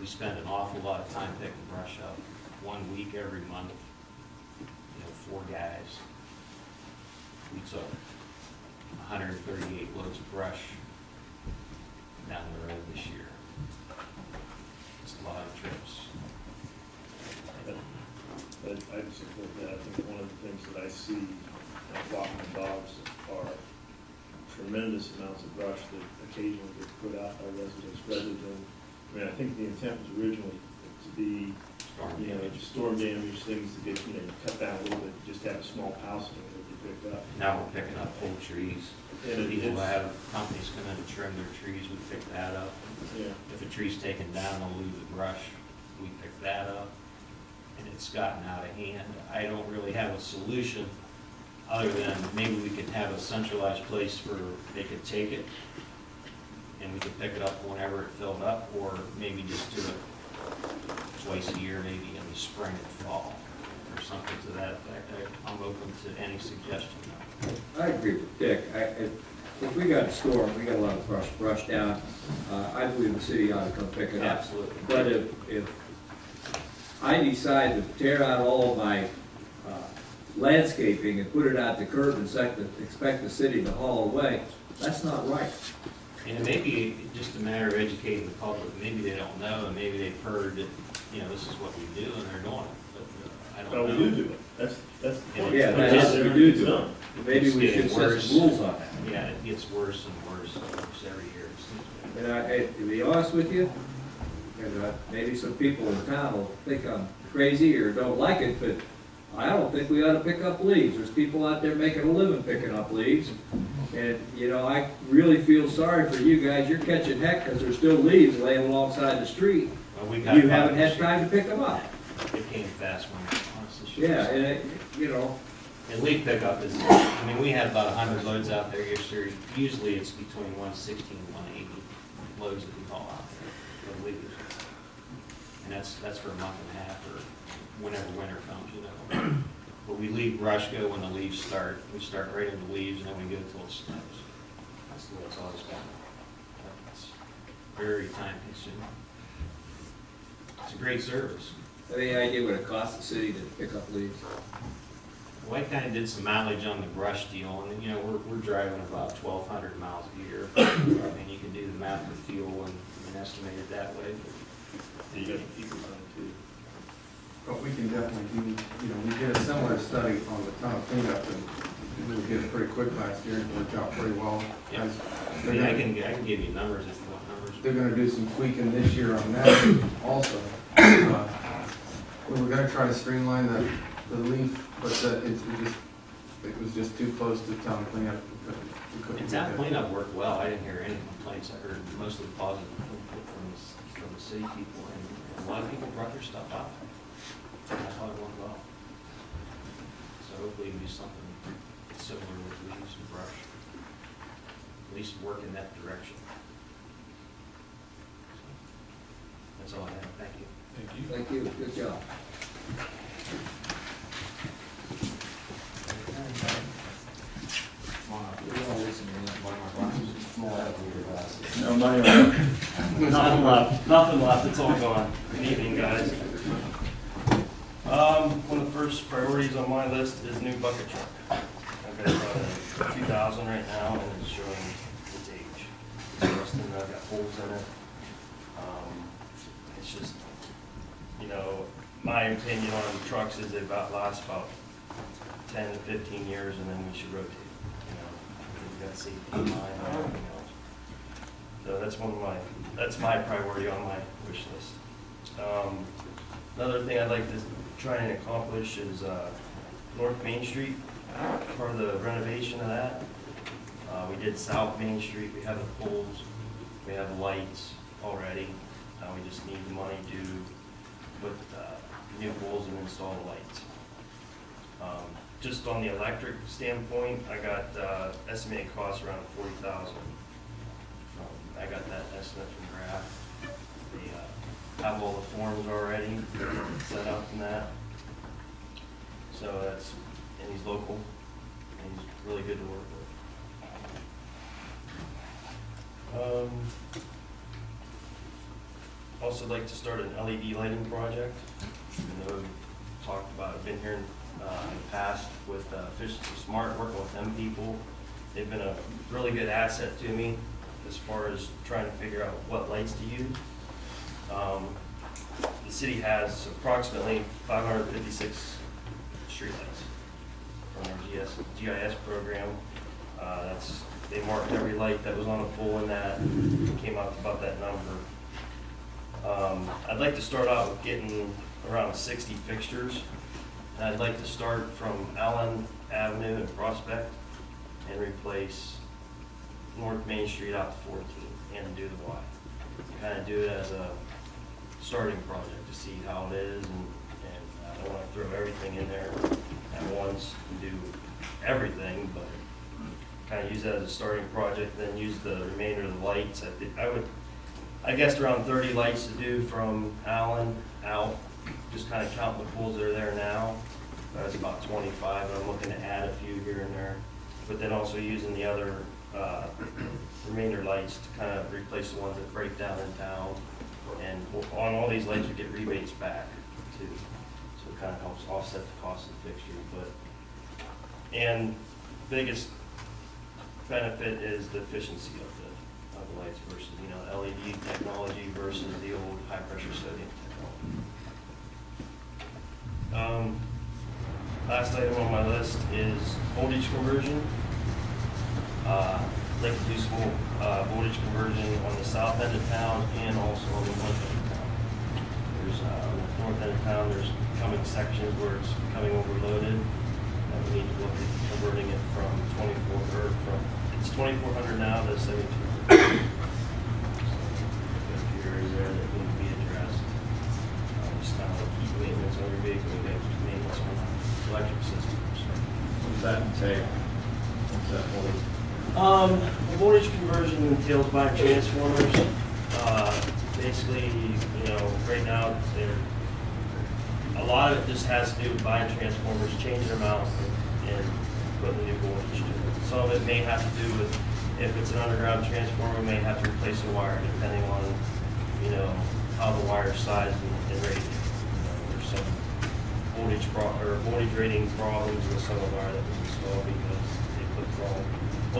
we spend an awful lot of time picking brush up, 1 week every month, 4 guys. We took 138 loads of brush down the road this year. It's a lot of trips. I support that. I think one of the things that I see walking the dogs are tremendous amounts of brush that occasionally get put out by residents rather than, I think the intent was originally to be, storm damage, things to get, cut down a little bit, just have a small house and it'll be picked up. Now we're picking up whole trees. And People have companies come in to trim their trees, we pick that up. Yeah. If a tree's taken down, they'll leave the brush, we pick that up. And it's gotten out of hand. I don't really have a solution other than maybe we could have a centralized place where they could take it and we could pick it up whenever it filled up, or maybe just do it twice a year, maybe in the spring and fall, or something to that effect. I'm open to any suggestion. I agree with Dick. If we got a storm, we got a lot of brush down, I believe the city ought to come pick it up. Absolutely. But if I decide to tear out all of my landscaping and put it out the curb and expect the city to haul away, that's not right. And it may be just a matter of educating the public. Maybe they don't know, and maybe they've heard that, this is what we do, and they're doing it. But I don't know. We do it. That's the point. Yeah, we do it. Maybe we should set some rules on that. Yeah, it gets worse and worse every year. And to be honest with you, and maybe some people in town will think I'm crazy or don't like it, but I don't think we ought to pick up leaves. There's people out there making a living picking up leaves. And, I really feel sorry for you guys. You're catching heck because there's still leaves laying alongside the street. Well, You haven't had time to pick them up. It came fast when, honestly. Yeah, and And leaf pickup is, we had about 100 loads out there yesterday. Usually it's between 160 and 180 loads that we haul out there for leaves. And that's for a month and a half or whenever winter comes, But we leave brush go when the leaves start. We start right in the leaves and then we go till it snows. That's the way it's always been. It's very time consuming. It's a great service. any idea what it costs the city to pick up leaves? Well, I kind of did some mileage on the brush deal, and we're driving about 1,200 miles a year. You can do the math with fuel and estimate it that way. And you got the people on it too. But we can definitely do, we did a similar study on the tunnel cleanup, and we did it pretty quick last year, and it worked out pretty well. Yeah. I can give you numbers if you want numbers. They're gonna do some tweaking this year on that also. We were gonna try to streamline the leaf, but it was just too close to town cleanup. We couldn't And do town that. cleanup worked well. I didn't hear any complaints. I heard mostly positive input from the city people, and a lot of people brought their stuff out. I thought it went well. So hopefully we can do something similar with leaves and brush. At least work in that direction. So, that's all I have. Thank you. Thank you, good job. No, money nothing left, nothing left, it's all gone. Good evening, guys. One of the first priorities on my list is new bucket truck. I've got about 2,000 right now, and it's showing its age. It's rusting, I've got holes in it. It's just, my opinion on trucks is they last about 10 to 15 years, and then we should rotate. We've got safety in mind and everything else. So that's my priority on my wish list. Another thing I'd like to try and accomplish is North Main Street, part of the renovation of that. We did South Main Street, we have the poles, we have lights already. We just need the money to put new poles and install the lights. Just on the electric standpoint, I got estimated costs around $40,000. I got that estimate from Graf. They have all the forms already set up and that. So that's, and he's local, and he's really good to work with. Also like to start an LED lighting project. I know we've talked about, I've been here in the past with Efficiency Smart, working with them people. They've been a really good asset to me as far as trying to figure out what lights to use. The city has approximately 556 streetlights from our GIS program. They marked every light that was on a pole in that, came out to about that number. I'd like to start out with getting around 60 fixtures. And I'd like to start from Allen Avenue and Prospect and replace North Main Street out to 14 and do the Y. Kind of do it as a starting project to see how it is, and I don't want to throw everything in there at once and do everything, but kind of use that as a starting project, then use the remainder of the lights. I guessed around 30 lights to do from Allen out, just kind of counting the poles that are there now. That's about 25, and I'm looking to add a few here and there, but then also using the other remainder lights to kind of replace the ones that break down in town. And on all these lights, we get rebates back too, so it kind of helps offset the cost of the fixture. And biggest benefit is the efficiency of the lights versus, LED technology versus the old high pressure sodium technology. Last item on my list is voltage conversion. I'd like to do some voltage conversion on the south end of town and also on the north end of town. There's on the north end of town, there's coming sections where it's becoming overloaded. And we need to look at converting it from it's 2400 now to 7200. Areas there that need to be addressed. Just kind of keep maintenance on your vehicle, we get maintenance on the electric system. What does that entail? What's that voltage? Voltage conversion entails buying transformers. Basically, right now, a lot of it just has to do with buying transformers, changing them out, and putting a new voltage to it. Some of it may have to do with, if it's an underground transformer, we may have to replace the wire depending on, how the wire size and rating. There's some voltage rating problems with some of the wire that was installed because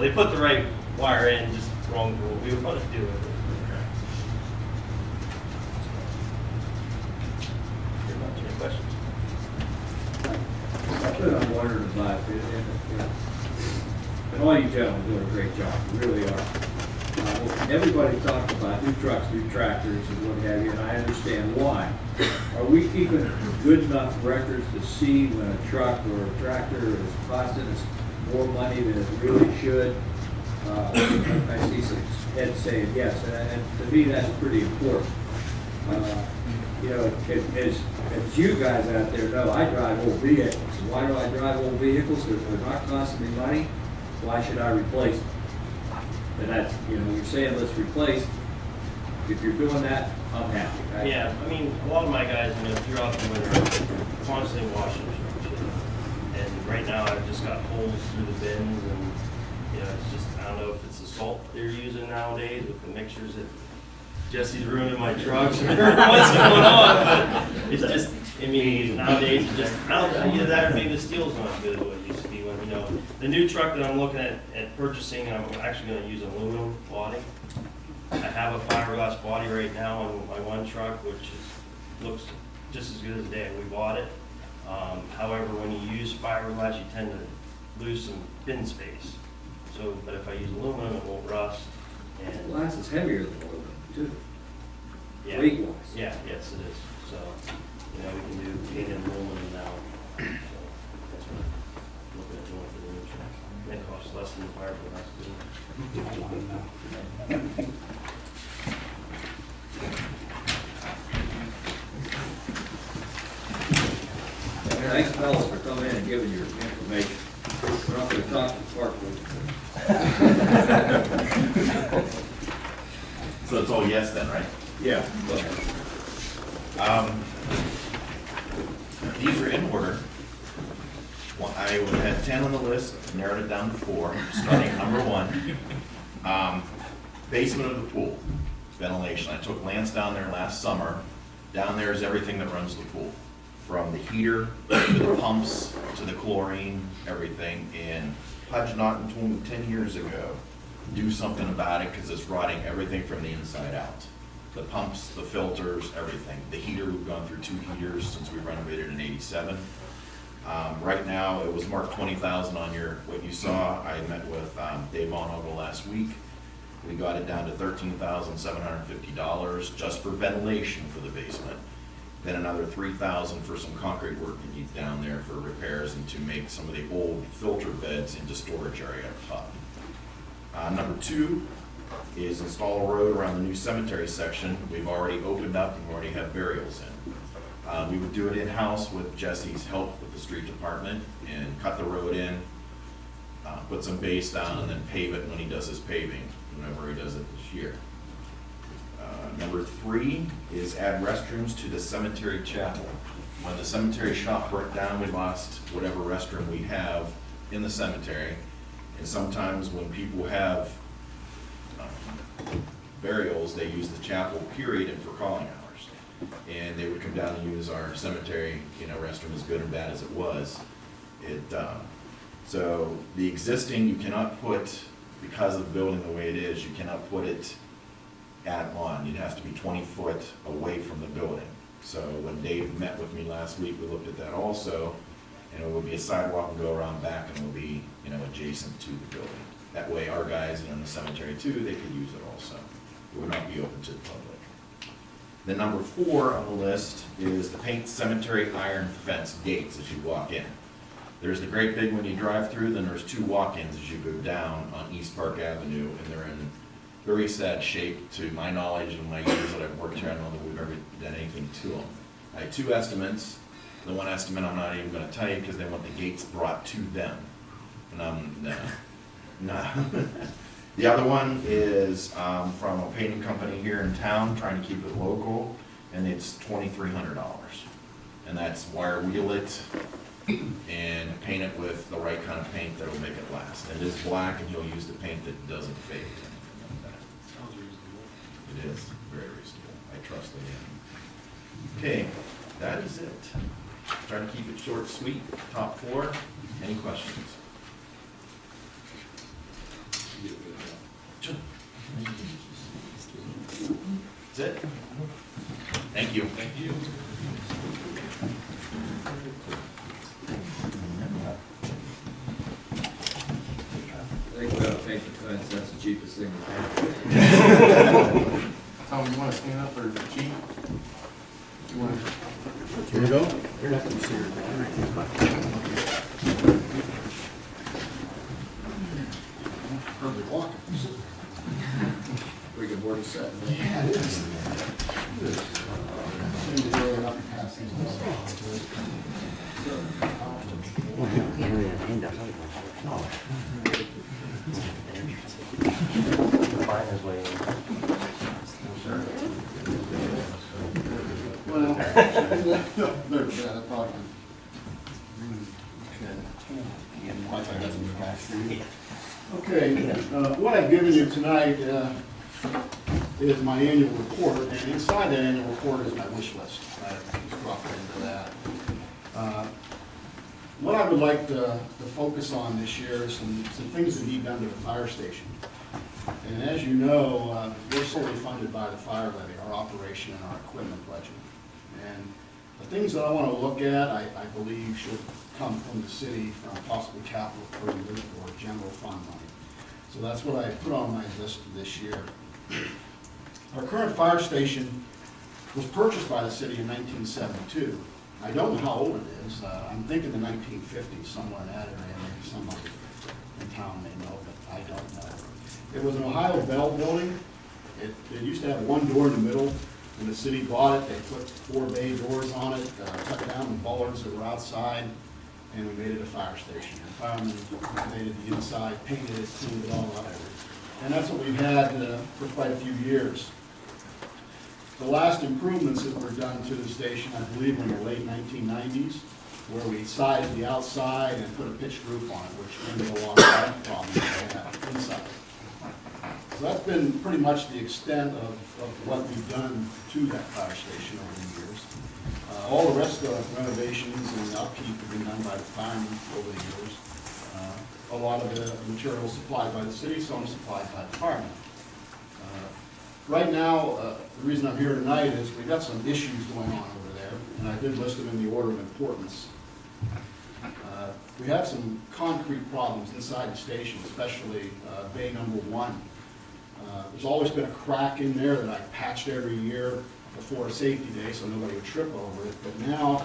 they put the right wire in, just wrong for what we want to do with it. Pretty much. Any questions? I'm wondering about it, and all you gentlemen are doing a great job, you really are. Everybody talks about new trucks, new tractors, and what have you, and I understand why. Are we keeping good enough records to see when a truck or a tractor is costing us more money than it really should? I see some heads saying yes, and to me that's pretty important. As you guys out there know, I drive old vehicles. Why do I drive old vehicles? If they're not costing me money, why should I replace them? And that's, you're saying let's replace. If you're doing that, I'm happy. Right? Yeah, a lot of my guys, throughout the winter, constantly washing trucks. And right now, I've just got holes through the bins, and it's just, I don't know if it's the salt they're using nowadays with the mixtures that Jesse's ruining my trucks or what's going on, but it's just, nowadays, it's just, I don't know, either that or maybe the steel's not as good as what it used to be when, the new truck that I'm looking at purchasing, I'm actually going to use aluminum body. I have a fiberglass body right now on my one truck, which looks just as good as the day we bought it. However, when you use fiberglass, you tend to lose some bin space. But if I use aluminum, it won't rust, And, Glass is heavier than aluminum, too. yeah. Weight-wise. Yeah, yes, it is. So, you know, we can do painted aluminum now. So that's what I'm looking at doing for the new truck. It costs less than the fiberglass too. Thanks, fellas, for coming in and giving your information. We're not gonna talk to the park board. So it's all yes then, right? Yeah, go ahead. These are in order. Well, I had 10 on the list, narrowed it down to 4, starting at number 1. Basement of the pool, ventilation. I took Lance down there last summer. Down there is everything that runs the pool, from the heater to the pumps to the chlorine, everything. And Pudge Naughton told me 10 years ago, do something about it because it's rotting everything from the inside out. The pumps, the filters, everything. The heater, we've gone through 2 heaters since we renovated in '87. Right now, it was marked 20,000 on what you saw. I met with Dave Bonogle last week. We got it down to $13,750 just for ventilation for the basement. Then another $3,000 for some concrete work that needs down there for repairs and to make some of the old filter beds into storage area up top. Number 2 is install a road around the new cemetery section. We've already opened up and we already have burials in. We would do it in-house with Jesse's help with the street department and cut the road in, put some base down and then pave it when he does his paving, whenever he does it this year. Number 3 is add restrooms to the cemetery chapel. When the cemetery shop burnt down, we lost whatever restroom we have in the cemetery. And sometimes when people have burials, they use the chapel period and for calling hours. And they would come down and use our cemetery, restroom, as good or bad as it was. So the existing, you cannot put, because of the building the way it is, you cannot put it on. You'd have to be 20 foot away from the building. So when Dave met with me last week, we looked at that also, and it would be a sidewalk and go around back and it will be, adjacent to the building. That way our guys in the cemetery too, they could use it also. It would not be open to the public. Then number 4 on the list is the paint cemetery iron fence gates as you walk in. There's the great big one you drive through, then there's 2 walk-ins as you go down on East Park Avenue, and they're in very sad shape to my knowledge and my years that I've worked here. I don't know that we've ever done anything to them. I had 2 estimates. The one estimate I'm not even going to tell you because they want the gates brought to them. And no. The other one is from a painting company here in town, trying to keep it local, and it's $2,300. And that's wire wheel it and paint it with the right kind of paint that will make it last. It is black, and he'll use the paint that doesn't fade. Sounds reasonable. It is very reasonable. I trust the man. Okay, that is it. Try to keep it short, sweet. Top 4. Any questions? Sure. That's it. Thank you. Thank you. I think we ought to paint the fence, that's the cheapest thing we have. Tom, you want to stand up or cheat? You want to? Here we go. You're not going to see her. Perfect walk. We can board a set. Yeah, it is. Mine is waiting. Well, there's that, I'm talking. Okay, what I've given you tonight is my annual report, and inside that annual report is my wish list. I just dropped into that. What I would like to focus on this year is some things that need done to the fire station. And as you know, we're solely funded by the fire levy, our operation and our equipment budget. And the things that I want to look at, I believe should come from the city, from possible capital improvement or general fund money. So that's what I put on my list this year. Our current fire station was purchased by the city in 1972. I don't know how old it is. I'm thinking the 1950s, somewhere in that area. Maybe somebody in town may know, but I don't know. It was an Ohio Bell building. It used to have one door in the middle. When the city bought it, they put 4 bay doors on it, cut down the bollards that were outside, and we made it a fire station. And firemen renovated the inside, painted it, cleaned it all out. And that's what we've had for quite a few years. The last improvements that were done to the station, I believe, were in the late 1990s, where we sided the outside and put a pitched roof on it, which ended a lot of light problems they had inside. So that's been pretty much the extent of what we've done to that fire station over the years. All the rest of the renovations and upkeep have been done by the firemen over the years. A lot of the materials supplied by the city, some supplied by the firemen. Right now, the reason I'm here tonight is we've got some issues going on over there, and I did list them in the order of importance. We have some concrete problems inside the station, especially bay number 1. There's always been a crack in there that I patched every year before a safety day so nobody would trip over it. But now,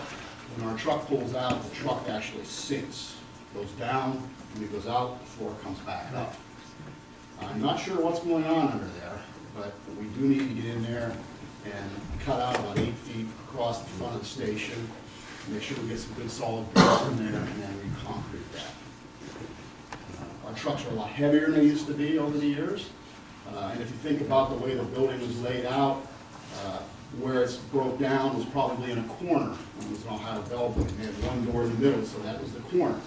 when our truck pulls out, the truck actually sinks. Goes down, when it goes out, the floor comes back up. I'm not sure what's going on under there, but we do need to get in there and cut out about 8 feet across the front of the station, make sure we get some good solid bricks in there, and then re-concrete that. Our trucks are a lot heavier than they used to be over the years. And if you think about the way the building was laid out, where it's broke down was probably in a corner. It was an Ohio Bell building. They had one door in the middle, so that was the corner.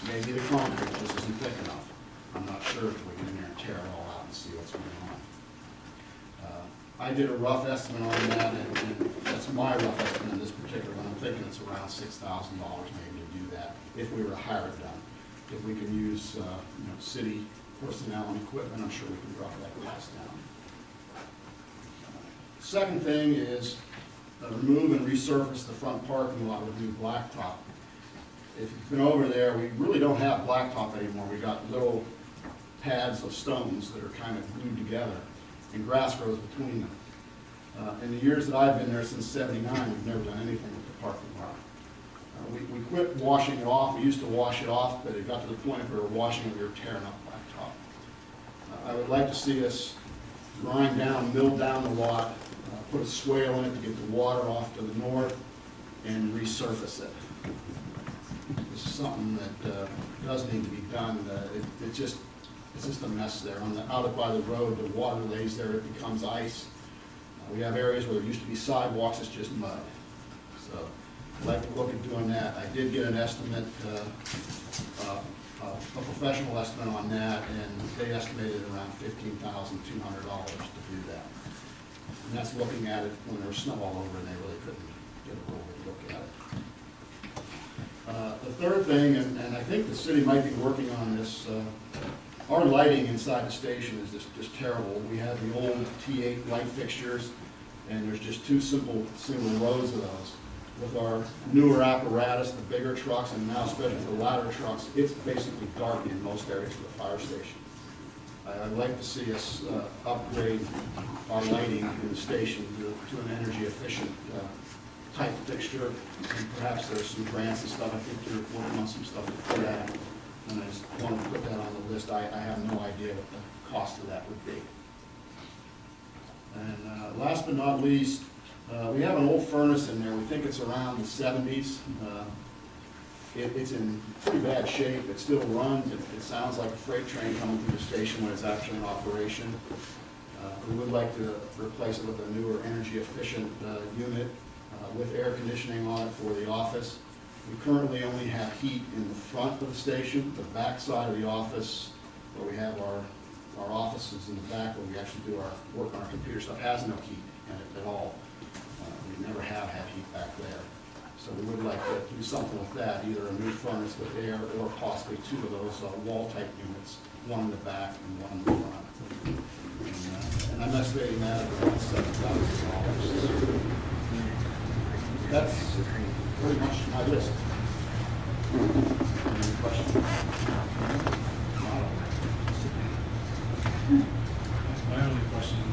Maybe the concrete just isn't thick enough. I'm not sure if we get in there and tear it all out and see what's going on. I did a rough estimate on that, and that's my rough estimate in this particular one. I'm thinking it's around $6,000 maybe to do that, if we were to hire it done. If we can use city personnel and equipment, I'm sure we can drop that cost down. Second thing is remove and resurface the front parking lot with new blacktop. If you've been over there, we really don't have blacktop anymore. We got little pads of stones that are kind of glued together, and grass grows between them. In the years that I've been there since '79, we've never done anything with the parking lot. We quit washing it off. We used to wash it off, but it got to the point where we were washing it, we were tearing up blacktop. I would like to see us grind down, mill down the lot, put a swale in it to get the water off to the north, and resurface it. This is something that does need to be done. It's just a mess there. Out by the road, the water lays there, it becomes ice. We have areas where there used to be sidewalks, it's just mud. So I'd like to look at doing that. I did get an estimate, a professional estimate on that, and they estimated around $15,200 to do that. And that's looking at it when there was snow all over and they really couldn't get a real good look at it. The third thing, and I think the city might be working on this, our lighting inside the station is just terrible. We have the old T8 light fixtures, and there's just 2 single rows of those. With our newer apparatus, the bigger trucks, and now especially the ladder trucks, it's basically dark in most areas of the fire station. I'd like to see us upgrade our lighting in the station to an energy efficient type fixture. And perhaps there's some grants and stuff. I think they're working on some stuff for that. And I just wanted to put that on the list. I have no idea what the cost of that would be. And last but not least, we have an old furnace in there. We think it's around the 70s. It's in pretty bad shape. It still runs. It sounds like a freight train coming through the station when it's actually in operation. We would like to replace it with a newer energy efficient unit with air conditioning on it for the office. We currently only have heat in the front of the station. The back side of the office, where we have our offices in the back where we actually do our work on our computer stuff, has no heat in it at all. We never have had heat back there. So we would like to do something with that, either a new furnace with air or possibly 2 of those wall-type units, one in the back and one in the front. And I'm estimating that at around $7,000. That's pretty much my list. Any questions? My only question,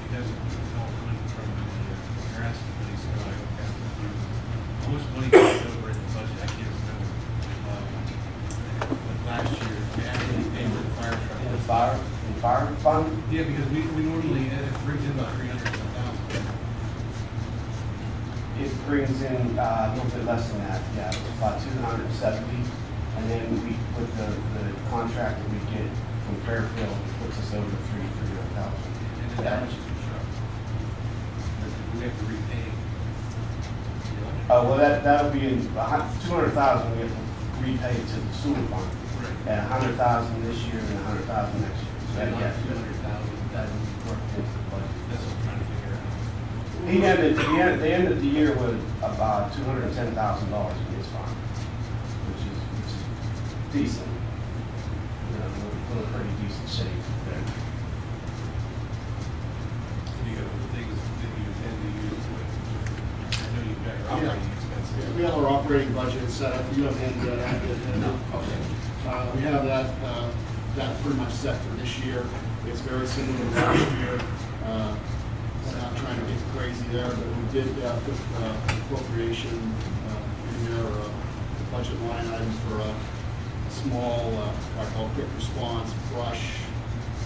because it's all coming from the grants committee, so I don't have to do, how much money goes over in the budget? I can't remember. Like last year, we actually paid for the fire truck. The fire fund? Yeah, because we normally, it brings in about 300,000. It brings in a little bit less than that, yeah, about 270. And then we, with the contract that we get from Fairfield, it puts us over 300,000. And then how much is the truck? We have to repay. Well, that'll be in 200,000 we have to repay to the sewer fund. Right. And 100,000 this year and 100,000 next year. So that, yeah, 200,000, that would work into the budget. That's what I'm trying to figure out. They ended the year with about $210,000 in his fund, which is decent. You know, we're in a pretty decent shape there. Do you have the things that you intend to use with, I know you've got your operating expenses. We have our operating budget set up. You haven't handed that out yet? No. Okay. We have that pretty much set for this year. It's very similar to last year. Not trying to get crazy there, but we did put appropriation in there, a budget line item for a small, what I call quick response, brush,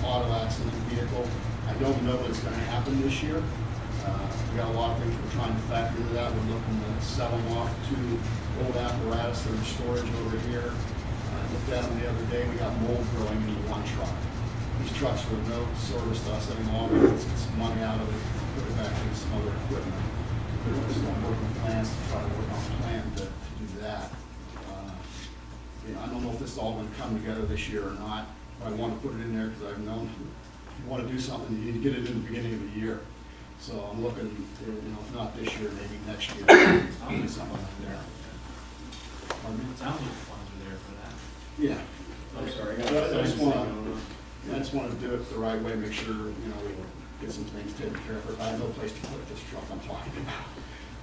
auto accident vehicle. I don't know what's going to happen this year. We got a lot of things we're trying to factor into that. We're looking at selling off 2 old apparatus that are storage over here. I looked at them the other day. We got mold growing into 1 truck. These trucks were no service to us any longer. It's money out of it, put it back into some other equipment. We're just on working plans to try to work on a plan to do that. I don't know if this is all going to come together this year or not, but I want to put it in there because I've known if you want to do something, you need to get it in the beginning of the year. So I'm looking, if not this year, maybe next year, I'll do something like that. It sounds like the funds are there for that. Yeah. I'm sorry. I just want to do it the right way, make sure, we get some things taken care of. I have no place to put this truck I'm talking about.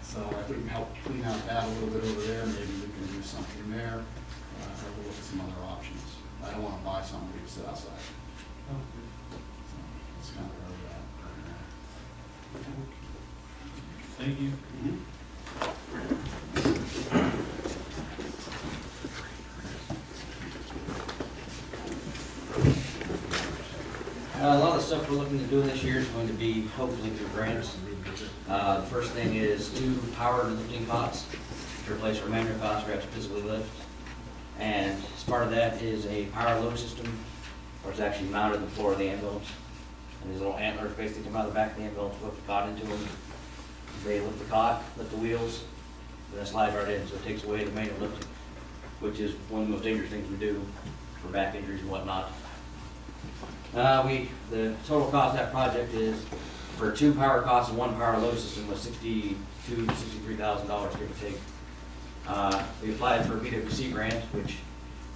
So if we can help clean out that a little bit over there, maybe we can do something there. Or we'll look at some other options. I don't want to buy something we can sit outside. So that's kind of where we're at right now. Thank you. A lot of the stuff we're looking to do this year is going to be hopefully through grants. The first thing is 2 power lifting cots to replace our manual cots we have to physically lift. And as part of that is a power load system, where it's actually mounted on the floor of the ambulance. And these little antlers basically come out of the back of the ambulance, hook the cot into them. They lift the cot, lift the wheels, and then slide right in, so it takes away the manual lifting, which is one of the most dangerous things we do for back injuries and whatnot. The total cost of that project is, for 2 power cots and 1 power load system, was $62,000 to $63,000, give or take. We applied for a BWC grant, which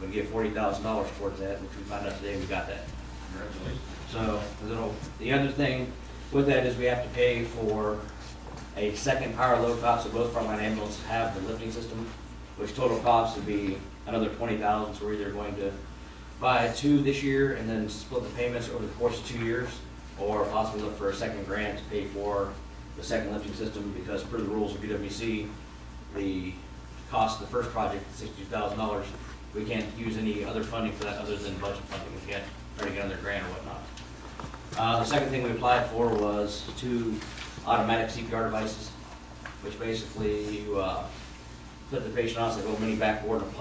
would give $40,000 towards that, which we found out today we got that. So the other thing with that is we have to pay for a second power load cot, so both frontline ambulances have the lifting system, which total cost would be another $20,000. So we're either going to buy 2 this year and then split the payments over the course of 2 years, or possibly look for a second grant to pay for the second lifting system, because per the rules of BWC, the cost of the first project, $62,000, we can't use any other funding for that other than budget funding. We can't try to get another grant or whatnot. The second thing we applied for was 2 automatic CPR devices, which basically you put the patient on, so they go mini back forward and